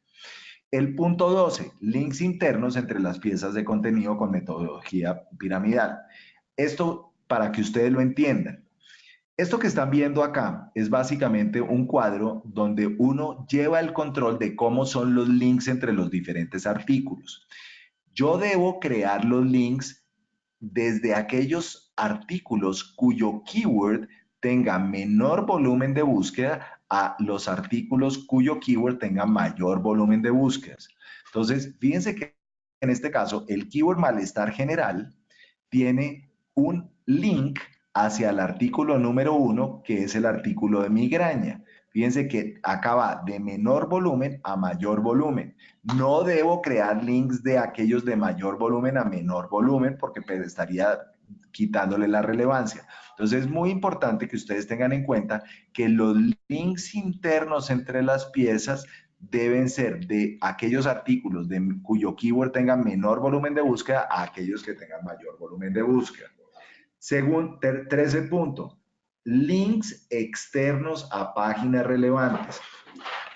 A: El punto 12, links internos entre las piezas de contenido con metodología piramidal. Esto para que ustedes lo entiendan. Esto que están viendo acá es básicamente un cuadro donde uno lleva el control de cómo son los links entre los diferentes artículos. Yo debo crear los links desde aquellos artículos cuyo keyword tenga menor volumen de búsqueda a los artículos cuyo keyword tenga mayor volumen de búsquedas. Entonces, fíjense que en este caso, el keyword malestar general tiene un link hacia el artículo número 1, que es el artículo de migraña. Fíjense que acaba de menor volumen a mayor volumen. No debo crear links de aquellos de mayor volumen a menor volumen porque pues, estaría quitándole la relevancia. Entonces es muy importante que ustedes tengan en cuenta que los links internos entre las piezas deben ser de aquellos artículos cuyo keyword tenga menor volumen de búsqueda a aquellos que tengan mayor volumen de búsqueda. Según 13 punto, links externos a páginas relevantes.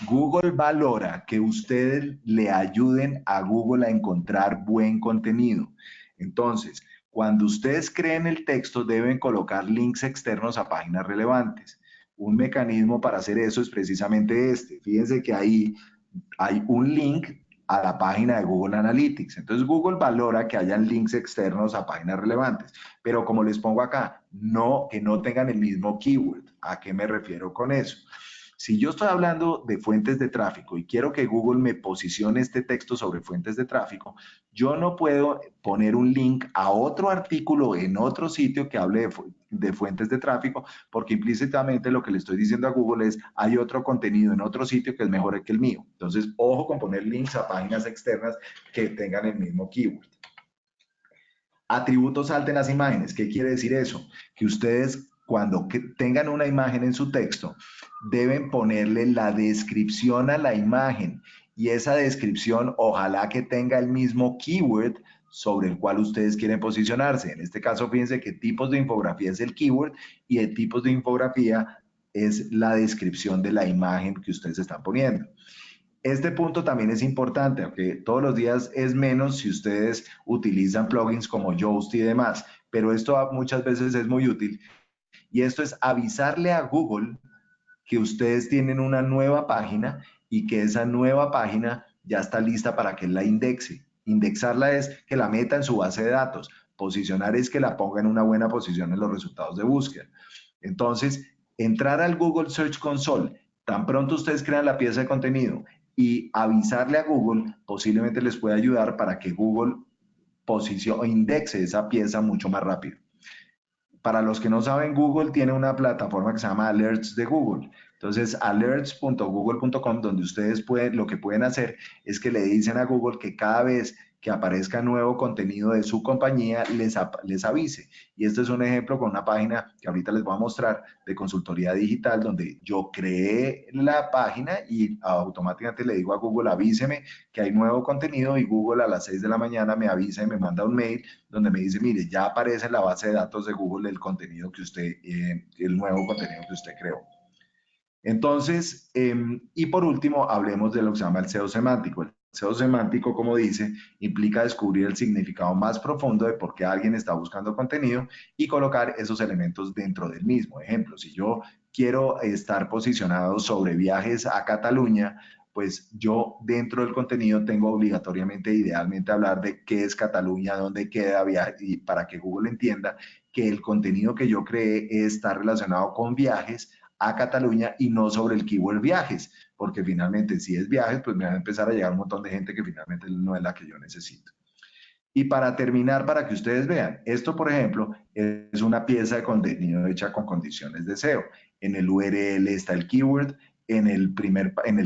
A: Google valora que ustedes le ayuden a Google a encontrar buen contenido. Entonces, cuando ustedes creen el texto, deben colocar links externos a páginas relevantes. Un mecanismo para hacer eso es precisamente este. Fíjense que ahí hay un link a la página de Google Analytics. Entonces Google valora que hayan links externos a páginas relevantes, pero como les pongo acá, no que no tengan el mismo keyword. ¿A qué me refiero con eso? Si yo estoy hablando de fuentes de tráfico y quiero que Google me posicione este texto sobre fuentes de tráfico, yo no puedo poner un link a otro artículo en otro sitio que hable de fuentes de tráfico, porque implícitamente lo que le estoy diciendo a Google es, hay otro contenido en otro sitio que es mejor que el mío. Entonces, ojo con poner links a páginas externas que tengan el mismo keyword. Atributos alten las imágenes. ¿Qué quiere decir eso? Que ustedes cuando tengan una imagen en su texto, deben ponerle la descripción a la imagen y esa descripción ojalá que tenga el mismo keyword sobre el cual ustedes quieren posicionarse. En este caso, fíjense que tipos de infografía es el keyword y el tipos de infografía es la descripción de la imagen que ustedes están poniendo. Este punto también es importante, aunque todos los días es menos si ustedes utilizan plugins como Yoast y demás, pero esto muchas veces es muy útil. Y esto es avisarle a Google que ustedes tienen una nueva página y que esa nueva página ya está lista para que la indexe. Indexarla es que la meta en su base de datos. Posicionar es que la ponga en una buena posición en los resultados de búsqueda. Entonces, entrar al Google Search Console, tan pronto ustedes crean la pieza de contenido y avisarle a Google, posiblemente les puede ayudar para que Google posicione o indexe esa pieza mucho más rápido. Para los que no saben, Google tiene una plataforma que se llama Alerts de Google. Entonces, alerts.google.com, donde ustedes lo que pueden hacer es que le dicen a Google que cada vez que aparezca nuevo contenido de su compañía, les avise. Y este es un ejemplo con una página que ahorita les voy a mostrar de consultoría digital, donde yo creé la página y automáticamente le digo a Google, avíseme que hay nuevo contenido y Google a las 6 de la mañana me avisa y me manda un mail donde me dice, mire, ya aparece en la base de datos de Google el contenido que usted, el nuevo contenido que usted creó. Entonces, y por último, hablemos de lo que se llama el SEO semántico. El SEO semántico, como dice, implica descubrir el significado más profundo de por qué alguien está buscando contenido y colocar esos elementos dentro del mismo. Ejemplo, si yo quiero estar posicionado sobre viajes a Cataluña, pues yo dentro del contenido tengo obligatoriamente, idealmente, hablar de qué es Cataluña, dónde queda, viaje, y para que Google entienda que el contenido que yo creé está relacionado con viajes a Cataluña y no sobre el keyword viajes, porque finalmente si es viajes, pues me va a empezar a llegar un montón de gente que finalmente no es la que yo necesito. Y para terminar, para que ustedes vean, esto, por ejemplo, es una pieza de contenido hecha con condiciones de SEO. En el URL está el keyword, en el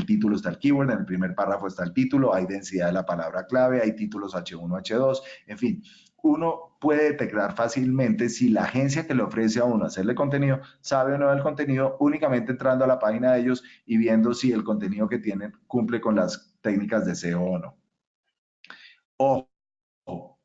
A: título está el keyword, en el primer párrafo está el título, hay densidad de la palabra clave, hay títulos H1, H2, en fin. Uno puede detectar fácilmente si la agencia que le ofrece a uno hacerle contenido sabe o no del contenido únicamente entrando a la página de ellos y viendo si el contenido que tienen cumple con las técnicas de SEO o no. Ojo,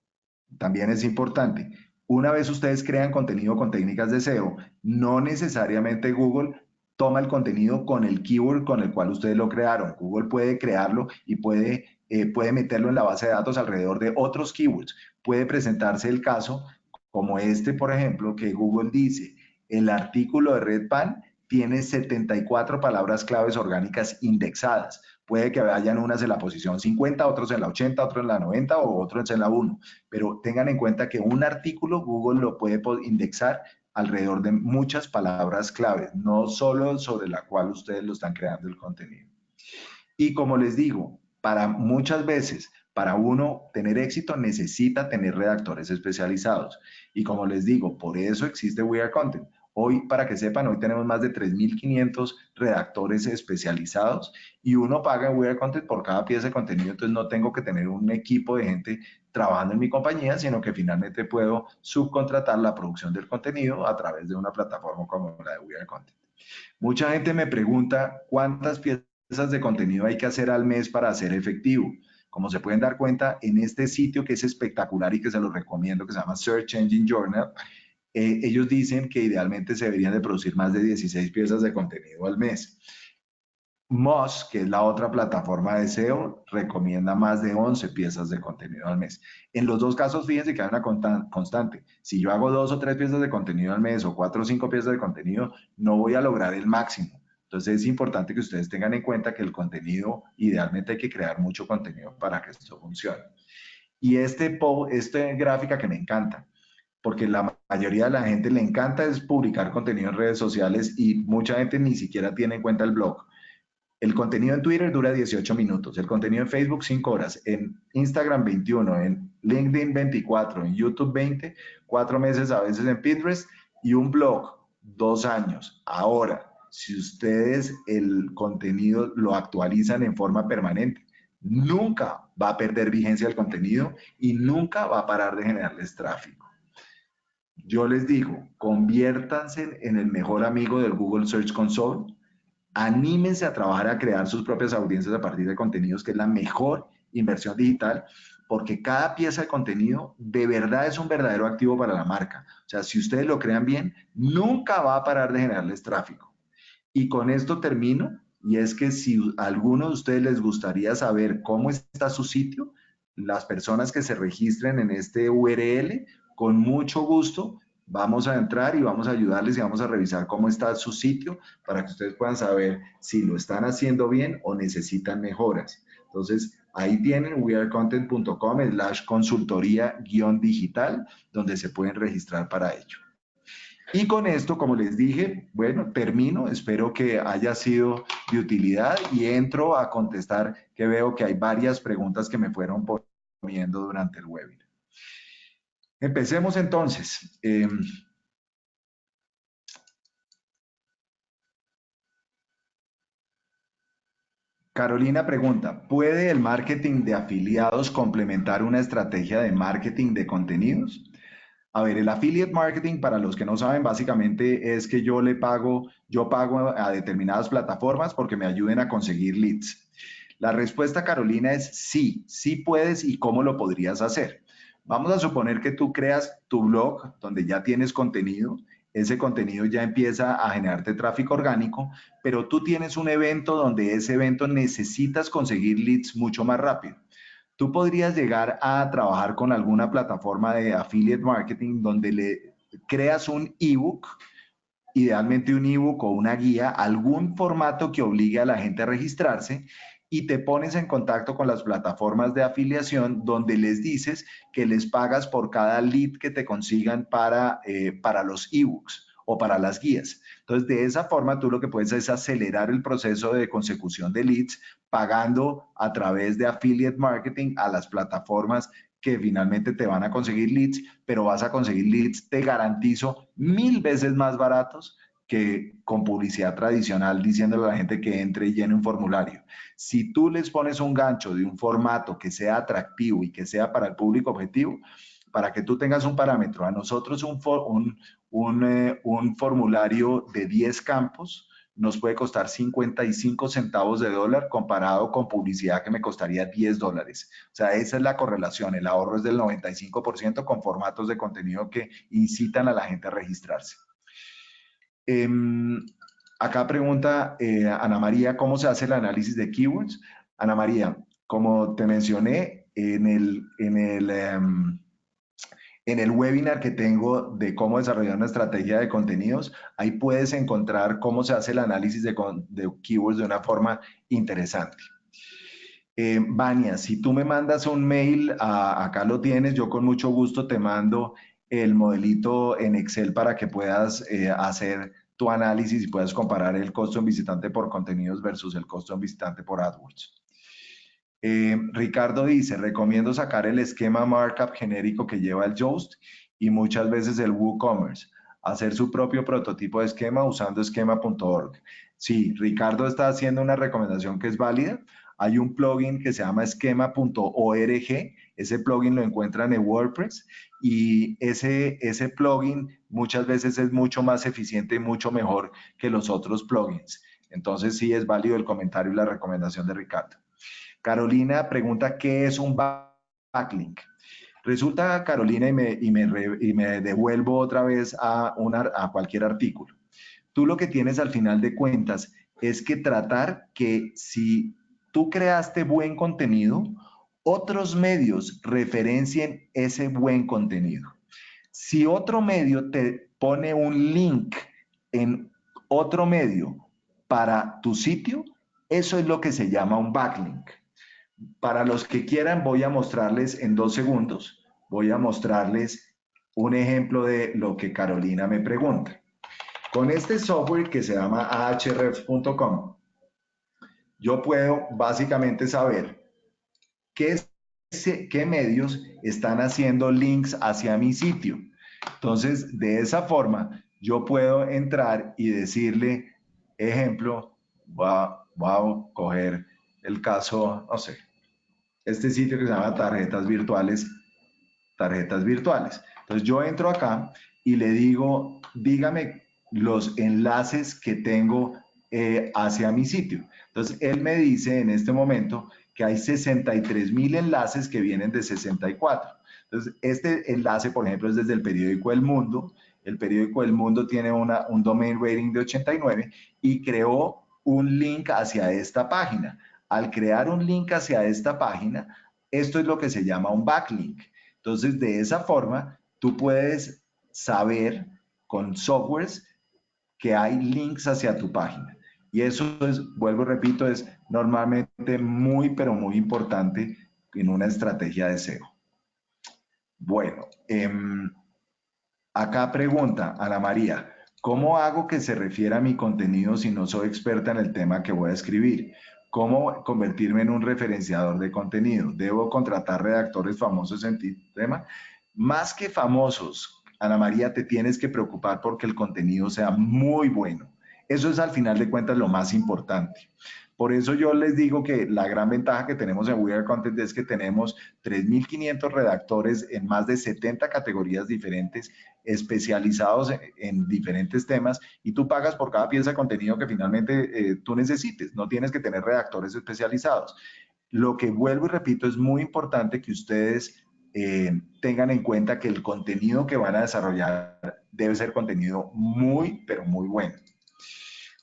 A: también es importante. Una vez ustedes crean contenido con técnicas de SEO, no necesariamente Google toma el contenido con el keyword con el cual ustedes lo crearon. Google puede crearlo y puede meterlo en la base de datos alrededor de otros keywords. Puede presentarse el caso como este, por ejemplo, que Google dice, el artículo de Redpan tiene 74 palabras claves orgánicas indexadas. Puede que vayan unas en la posición 50, otros en la 80, otros en la 90 o otros en la 1. Pero tengan en cuenta que un artículo Google lo puede indexar alrededor de muchas palabras claves, no solo sobre la cual ustedes lo están creando el contenido. Y como les digo, para muchas veces, para uno tener éxito necesita tener redactores especializados. Y como les digo, por eso existe We Are Content. Hoy, para que sepan, hoy tenemos más de 3.500 redactores especializados y uno paga en We Are Content por cada pieza de contenido, entonces no tengo que tener un equipo de gente trabajando en mi compañía, sino que finalmente puedo subcontratar la producción del contenido a través de una plataforma como la de We Are Content. Mucha gente me pregunta cuántas piezas de contenido hay que hacer al mes para ser efectivo. Como se pueden dar cuenta, en este sitio que es espectacular y que se los recomiendo, que se llama Search Engine Journal, ellos dicen que idealmente se deberían de producir más de 16 piezas de contenido al mes. Moz, que es la otra plataforma de SEO, recomienda más de 11 piezas de contenido al mes. En los dos casos, fíjense que hay una constante. Si yo hago 2 o 3 piezas de contenido al mes o 4 o 5 piezas de contenido, no voy a lograr el máximo. Entonces es importante que ustedes tengan en cuenta que el contenido, idealmente hay que crear mucho contenido para que esto funcione. Y esta gráfica que me encanta, porque la mayoría de la gente le encanta es publicar contenido en redes sociales y mucha gente ni siquiera tiene en cuenta el blog. El contenido en Twitter dura 18 minutos, el contenido en Facebook 5 horas, en Instagram 21, en LinkedIn 24, en YouTube 20, 4 meses a veces en Pinterest y un blog 2 años. Ahora, si ustedes el contenido lo actualizan en forma permanente, nunca va a perder vigencia el contenido y nunca va a parar de generarles tráfico. Yo les digo, conviértanse en el mejor amigo del Google Search Console. Anímense a trabajar a crear sus propias audiencias a partir de contenidos, que es la mejor inversión digital, porque cada pieza de contenido de verdad es un verdadero activo para la marca. O sea, si ustedes lo crean bien, nunca va a parar de generarles tráfico. Y con esto termino, y es que si a alguno de ustedes les gustaría saber cómo está su sitio, las personas que se registren en este URL, con mucho gusto vamos a entrar y vamos a ayudarles y vamos a revisar cómo está su sitio para que ustedes puedan saber si lo están haciendo bien o necesitan mejoras. Entonces, ahí tienen wearecontent.com/consultoría-digital, donde se pueden registrar para ello. Y con esto, como les dije, bueno, termino. Espero que haya sido de utilidad y entro a contestar, que veo que hay varias preguntas que me fueron poniendo durante el webinar. Empecemos entonces. Carolina pregunta, ¿puede el marketing de afiliados complementar una estrategia de marketing de contenidos? A ver, el affiliate marketing, para los que no saben, básicamente es que yo pago a determinadas plataformas porque me ayuden a conseguir leads. La respuesta, Carolina, es sí, sí puedes y cómo lo podrías hacer. Vamos a suponer que tú creas tu blog donde ya tienes contenido, ese contenido ya empieza a generarte tráfico orgánico, pero tú tienes un evento donde ese evento necesitas conseguir leads mucho más rápido. Tú podrías llegar a trabajar con alguna plataforma de affiliate marketing donde le creas un ebook, idealmente un ebook o una guía, algún formato que obligue a la gente a registrarse y te pones en contacto con las plataformas de afiliación donde les dices que les pagas por cada lead que te consigan para los ebooks o para las guías. Entonces, de esa forma, tú lo que puedes es acelerar el proceso de consecución de leads pagando a través de affiliate marketing a las plataformas que finalmente te van a conseguir leads, pero vas a conseguir leads, te garantizo, 1000 veces más baratos que con publicidad tradicional diciéndole a la gente que entre y llene un formulario. Si tú les pones un gancho de un formato que sea atractivo y que sea para el público objetivo, para que tú tengas un parámetro, a nosotros un formulario de 10 campos nos puede costar 55 centavos de dólar comparado con publicidad que me costaría $10. O sea, esa es la correlación. El ahorro es del 95% con formatos de contenido que incitan a la gente a registrarse. Acá pregunta Ana María, ¿cómo se hace el análisis de keywords? Ana María, como te mencioné en el webinar que tengo de cómo desarrollar una estrategia de contenidos, ahí puedes encontrar cómo se hace el análisis de keywords de una forma interesante. Vania, si tú me mandas un mail, acá lo tienes, yo con mucho gusto te mando el modelito en Excel para que puedas hacer tu análisis y puedas comparar el costo en visitante por contenidos versus el costo en visitante por AdWords. Ricardo dice, recomiendo sacar el esquema markup genérico que lleva el Yoast y muchas veces el WooCommerce, hacer su propio prototipo de esquema usando esquema.org. Sí, Ricardo está haciendo una recomendación que es válida. Hay un plugin que se llama esquema.org. Ese plugin lo encuentran en WordPress y ese plugin muchas veces es mucho más eficiente y mucho mejor que los otros plugins. Entonces sí es válido el comentario y la recomendación de Ricardo. Carolina pregunta, ¿qué es un backlink? Resulta, Carolina, y me devuelvo otra vez a cualquier artículo. Tú lo que tienes al final de cuentas es que tratar que si tú creaste buen contenido, otros medios referencien ese buen contenido. Si otro medio te pone un link en otro medio para tu sitio, eso es lo que se llama un backlink. Para los que quieran, voy a mostrarles en 2 segundos, voy a mostrarles un ejemplo de lo que Carolina me pregunta. Con este software que se llama ahrefs.com, yo puedo básicamente saber qué, qué medios están haciendo links hacia mi sitio. Entonces, de esa forma, yo puedo entrar y decirle, ejemplo, voy a coger el caso, no sé, este sitio que se llama tarjetas virtuales, tarjetas virtuales. Entonces yo entro acá y le digo, dígame los enlaces que tengo hacia mi sitio. Entonces él me dice en este momento que hay 63,000 enlaces que vienen de 64. Entonces este enlace, por ejemplo, es desde el periódico El Mundo. El periódico El Mundo tiene un domain rating de 89 y creó un link hacia esta página. Al crear un link hacia esta página, esto es lo que se llama un backlink. Entonces, de esa forma, tú puedes saber con softwares que hay links hacia tu página. Y eso es, vuelvo y repito, es normalmente muy, pero muy importante en una estrategia de SEO. Bueno, acá pregunta Ana María, ¿cómo hago que se refiera a mi contenido si no soy experta en el tema que voy a escribir? ¿Cómo convertirme en un referenciador de contenido? ¿Debo contratar redactores famosos en ti tema? Más que famosos, Ana María, te tienes que preocupar porque el contenido sea muy bueno. Eso es al final de cuentas lo más importante. Por eso yo les digo que la gran ventaja que tenemos en We Are Content es que tenemos 3,500 redactores en más de 70 categorías diferentes, especializados en diferentes temas, y tú pagas por cada pieza de contenido que finalmente tú necesites. No tienes que tener redactores especializados. Lo que vuelvo y repito, es muy importante que ustedes tengan en cuenta que el contenido que van a desarrollar debe ser contenido muy, pero muy bueno.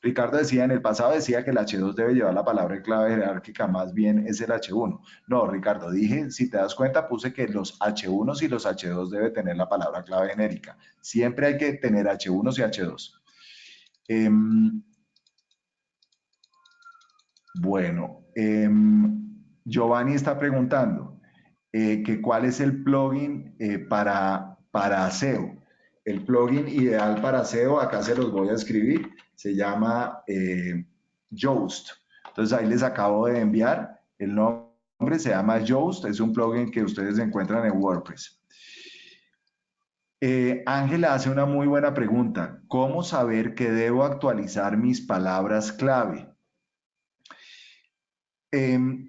A: Ricardo decía, en el pasado decía que el H2 debe llevar la palabra clave jerárquica, más bien es el H1. No, Ricardo, dije, si te das cuenta, puse que los H1s y los H2 deben tener la palabra clave genérica. Siempre hay que tener H1s y H2. Bueno, Giovanni está preguntando que cuál es el plugin para SEO. El plugin ideal para SEO, acá se los voy a escribir, se llama Yoast. Entonces ahí les acabo de enviar el nombre, se llama Yoast, es un plugin que ustedes encuentran en WordPress. Ángela hace una muy buena pregunta. ¿Cómo saber que debo actualizar mis palabras clave?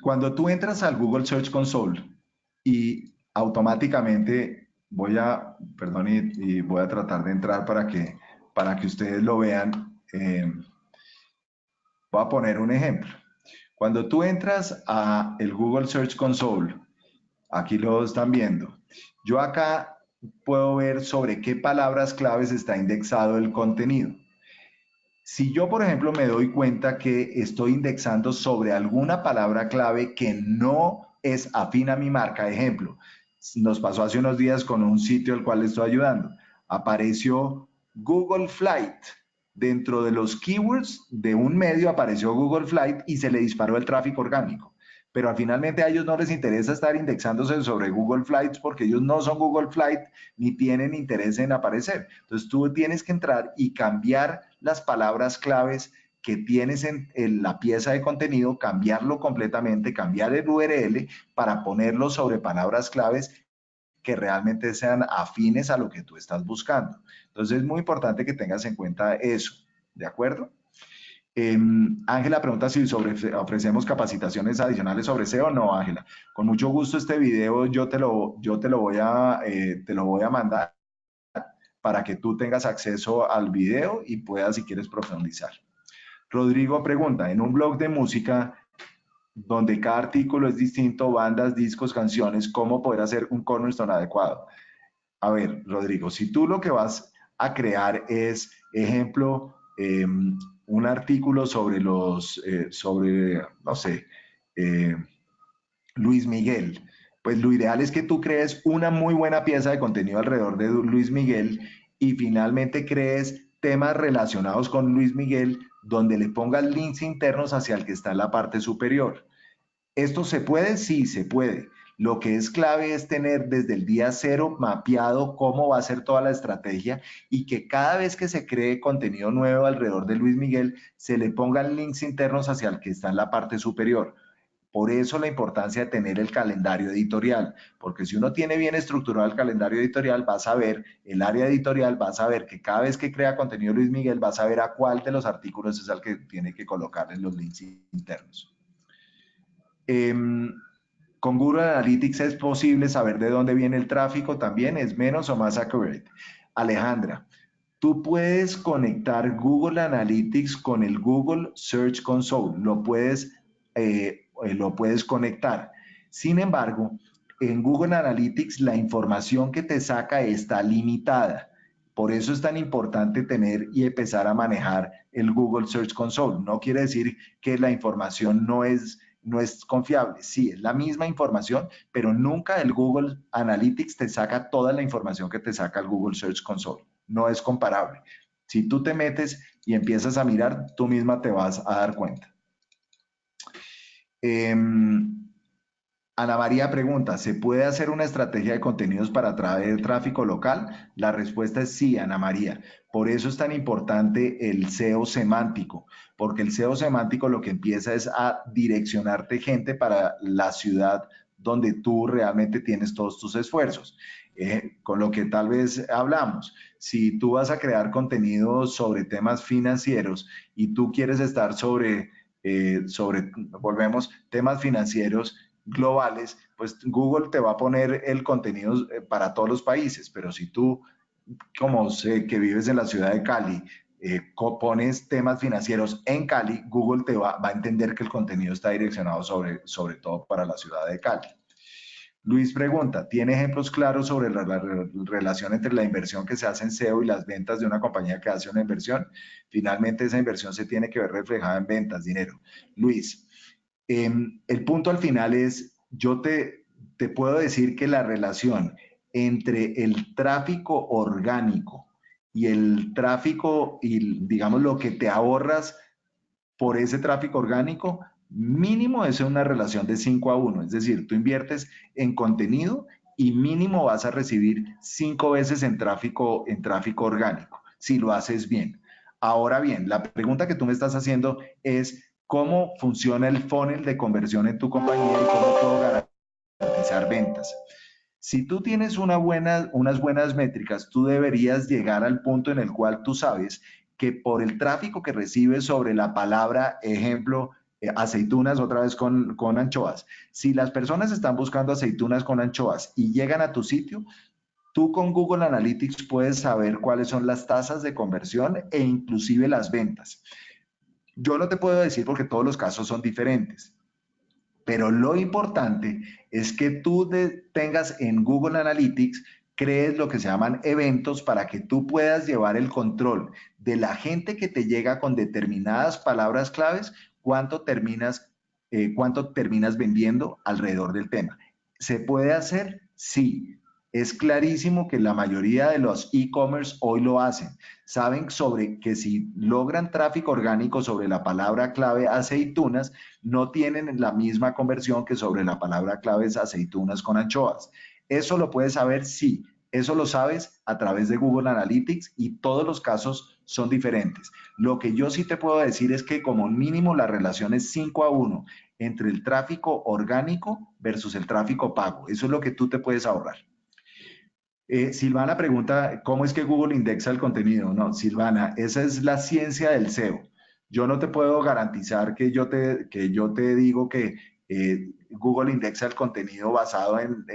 A: Cuando tú entras al Google Search Console y automáticamente perdón, y voy a tratar de entrar para que ustedes lo vean. Voy a poner un ejemplo. Cuando tú entras a el Google Search Console, aquí lo están viendo. Yo acá puedo ver sobre qué palabras claves está indexado el contenido. Si yo, por ejemplo, me doy cuenta que estoy indexando sobre alguna palabra clave que no es afín a mi marca, ejemplo, nos pasó hace unos días con un sitio al cual estoy ayudando, apareció Google Flight. Dentro de los keywords de un medio apareció Google Flight y se le disparó el tráfico orgánico. Pero finalmente a ellos no les interesa estar indexándose sobre Google Flights porque ellos no son Google Flight ni tienen interés en aparecer. Entonces tú tienes que entrar y cambiar las palabras claves que tienes en la pieza de contenido, cambiarlo completamente, cambiar el URL para ponerlo sobre palabras claves que realmente sean afines a lo que tú estás buscando. Entonces es muy importante que tengas en cuenta eso, ¿de acuerdo? Ángela pregunta si ofrecemos capacitaciones adicionales sobre SEO. No, Ángela. Con mucho gusto este video yo te lo voy a mandar para que tú tengas acceso al video y puedas, si quieres, profundizar. Rodrigo pregunta, en un blog de música donde cada artículo es distinto, bandas, discos, canciones, ¿cómo poder hacer un cornerstone adecuado? A ver, Rodrigo, si tú lo que vas a crear es, ejemplo, un artículo sobre no sé, eh, Luis Miguel. Pues lo ideal es que tú crees una muy buena pieza de contenido alrededor de Luis Miguel y finalmente crees temas relacionados con Luis Miguel donde le pongas links internos hacia el que está en la parte superior. ¿Esto se puede? Sí, se puede. Lo que es clave es tener desde el día cero mapeado cómo va a ser toda la estrategia y que cada vez que se cree contenido nuevo alrededor de Luis Miguel, se le pongan links internos hacia el que está en la parte superior. Por eso la importancia de tener el calendario editorial, porque si uno tiene bien estructurado el calendario editorial, vas a ver el área editorial, vas a ver que cada vez que crea contenido Luis Miguel, vas a ver a cuál de los artículos es al que tiene que colocar en los links internos. Eh, con Google Analytics es posible saber de dónde viene el tráfico también, es menos o más accurate. Alejandra, tú puedes conectar Google Analytics con el Google Search Console, lo puedes conectar. Sin embargo, en Google Analytics la información que te saca está limitada. Por eso es tan importante tener y empezar a manejar el Google Search Console. No quiere decir que la información no es confiable. Sí, es la misma información, pero nunca el Google Analytics te saca toda la información que te saca el Google Search Console. No es comparable. Si tú te metes y empiezas a mirar, tú misma te vas a dar cuenta. Ana María pregunta, ¿se puede hacer una estrategia de contenidos para atraer tráfico local? La respuesta es sí, Ana María. Por eso es tan importante el SEO semántico, porque el SEO semántico lo que empieza es a direccionarte gente para la ciudad donde tú realmente tienes todos tus esfuerzos. Con lo que tal vez hablamos, si tú vas a crear contenido sobre temas financieros y tú quieres estar volvemos, temas financieros globales, pues Google te va a poner el contenido para todos los países, pero si tú, como sé que vives en la ciudad de Cali, pones temas financieros en Cali, Google te va a entender que el contenido está direccionado sobre todo para la ciudad de Cali. Luis pregunta, ¿tiene ejemplos claros sobre la relación entre la inversión que se hace en SEO y las ventas de una compañía que hace una inversión? Finalmente, esa inversión se tiene que ver reflejada en ventas, dinero. Luis, el punto al final es, te puedo decir que la relación entre el tráfico orgánico y el tráfico y digamos lo que te ahorras por ese tráfico orgánico, mínimo es una relación de 5 a 1. Es decir, tú inviertes en contenido y mínimo vas a recibir 5 veces en tráfico orgánico, si lo haces bien. Ahora bien, la pregunta que tú me estás haciendo es cómo funciona el funnel de conversión en tu compañía y cómo puedo garantizar ventas. Si tú tienes unas buenas métricas, tú deberías llegar al punto en el cual tú sabes que por el tráfico que recibes sobre la palabra, ejemplo, aceitunas, otra vez con anchoas, si las personas están buscando aceitunas con anchoas y llegan a tu sitio, tú con Google Analytics puedes saber cuáles son las tasas de conversión e inclusive las ventas. Yo no te puedo decir porque todos los casos son diferentes. Pero lo importante es que tú tengas en Google Analytics, crees lo que se llaman eventos para que tú puedas llevar el control de la gente que te llega con determinadas palabras claves, cuánto terminas vendiendo alrededor del tema. ¿Se puede hacer? Sí. Es clarísimo que la mayoría de los e-commerce hoy lo hacen. Saben sobre que si logran tráfico orgánico sobre la palabra clave aceitunas, no tienen la misma conversión que sobre la palabra clave es aceitunas con anchoas. ¿Eso lo puedes saber? Sí. Eso lo sabes a través de Google Analytics y todos los casos son diferentes. Lo que yo sí te puedo decir es que como mínimo la relación es 5 a 1 entre el tráfico orgánico versus el tráfico pago. Eso es lo que tú te puedes ahorrar. Silvana pregunta, ¿cómo es que Google indexa el contenido? No, Silvana, esa es la ciencia del SEO. Yo no te puedo garantizar que yo te digo que Google indexa el contenido basado en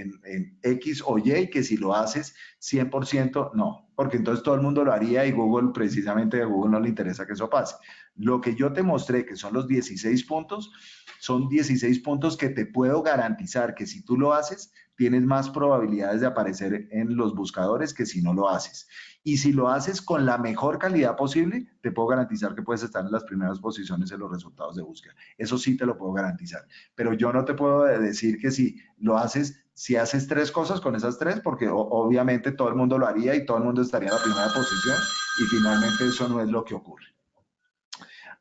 A: X o Y, que si lo haces 100%, no, porque entonces todo el mundo lo haría y Google, precisamente a Google no le interesa que eso pase. Lo que yo te mostré, que son los 16 puntos, son 16 puntos que te puedo garantizar que si tú lo haces, tienes más probabilidades de aparecer en los buscadores que si no lo haces. Y si lo haces con la mejor calidad posible, te puedo garantizar que puedes estar en las primeras posiciones en los resultados de búsqueda. Eso sí te lo puedo garantizar. Pero yo no te puedo decir que si lo haces, si haces 3 cosas con esas 3, porque obviamente todo el mundo lo haría y todo el mundo estaría en la primera posición y finalmente eso no es lo que ocurre.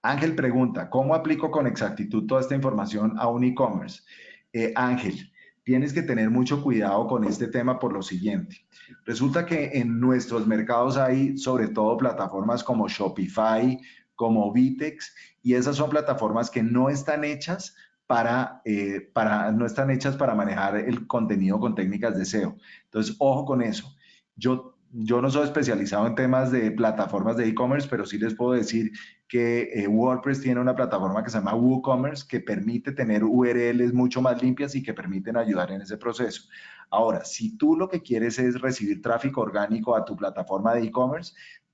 A: Ángel pregunta, ¿cómo aplico con exactitud toda esta información a un e-commerce? Ángel, tienes que tener mucho cuidado con este tema por lo siguiente. Resulta que en nuestros mercados hay sobre todo plataformas como Shopify, como Vitex, y esas son plataformas que no están hechas no están hechas para manejar el contenido con técnicas de SEO. Entonces, ojo con eso. Yo no soy especializado en temas de plataformas de e-commerce, pero sí les puedo decir que WordPress tiene una plataforma que se llama WooCommerce que permite tener URLs mucho más limpias y que permiten ayudar en ese proceso. Ahora, si tú lo que quieres es recibir tráfico orgánico a tu plataforma de e-commerce,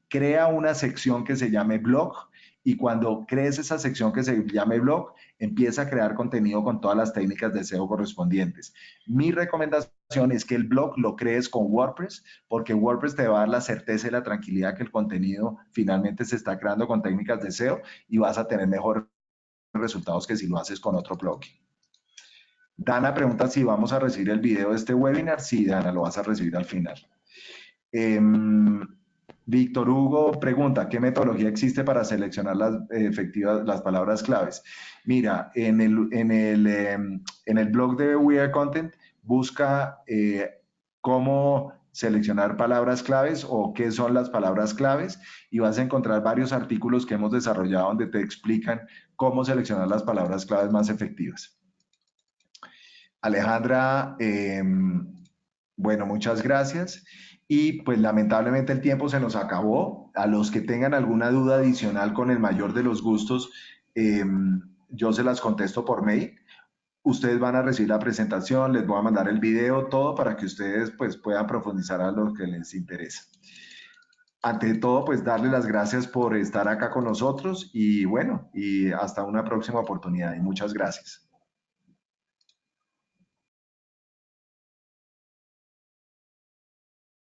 A: crea una sección que se llame blog y cuando crees esa sección que se llame blog, empieza a crear contenido con todas las técnicas de SEO correspondientes. Mi recomendación es que el blog lo crees con WordPress, porque WordPress te va a dar la certeza y la tranquilidad que el contenido finalmente se está creando con técnicas de SEO y vas a tener mejores resultados que si lo haces con otro plugin. Dana pregunta si vamos a recibir el video de este webinar. Sí, Dana, lo vas a recibir al final. Víctor Hugo pregunta, ¿qué metodología existe para seleccionar las palabras claves? Mira, en el blog de We Are Content busca cómo seleccionar palabras claves o qué son las palabras claves y vas a encontrar varios artículos que hemos desarrollado donde te explican cómo seleccionar las palabras claves más efectivas. Alejandra, bueno, muchas gracias. Y pues lamentablemente el tiempo se nos acabó. A los que tengan alguna duda adicional con el mayor de los gustos, yo se las contesto por mail. Ustedes van a recibir la presentación, les voy a mandar el video, todo para que ustedes pues puedan profundizar a lo que les interesa. Ante todo, pues darle las gracias por estar acá con nosotros y bueno, y hasta una próxima oportunidad y muchas gracias.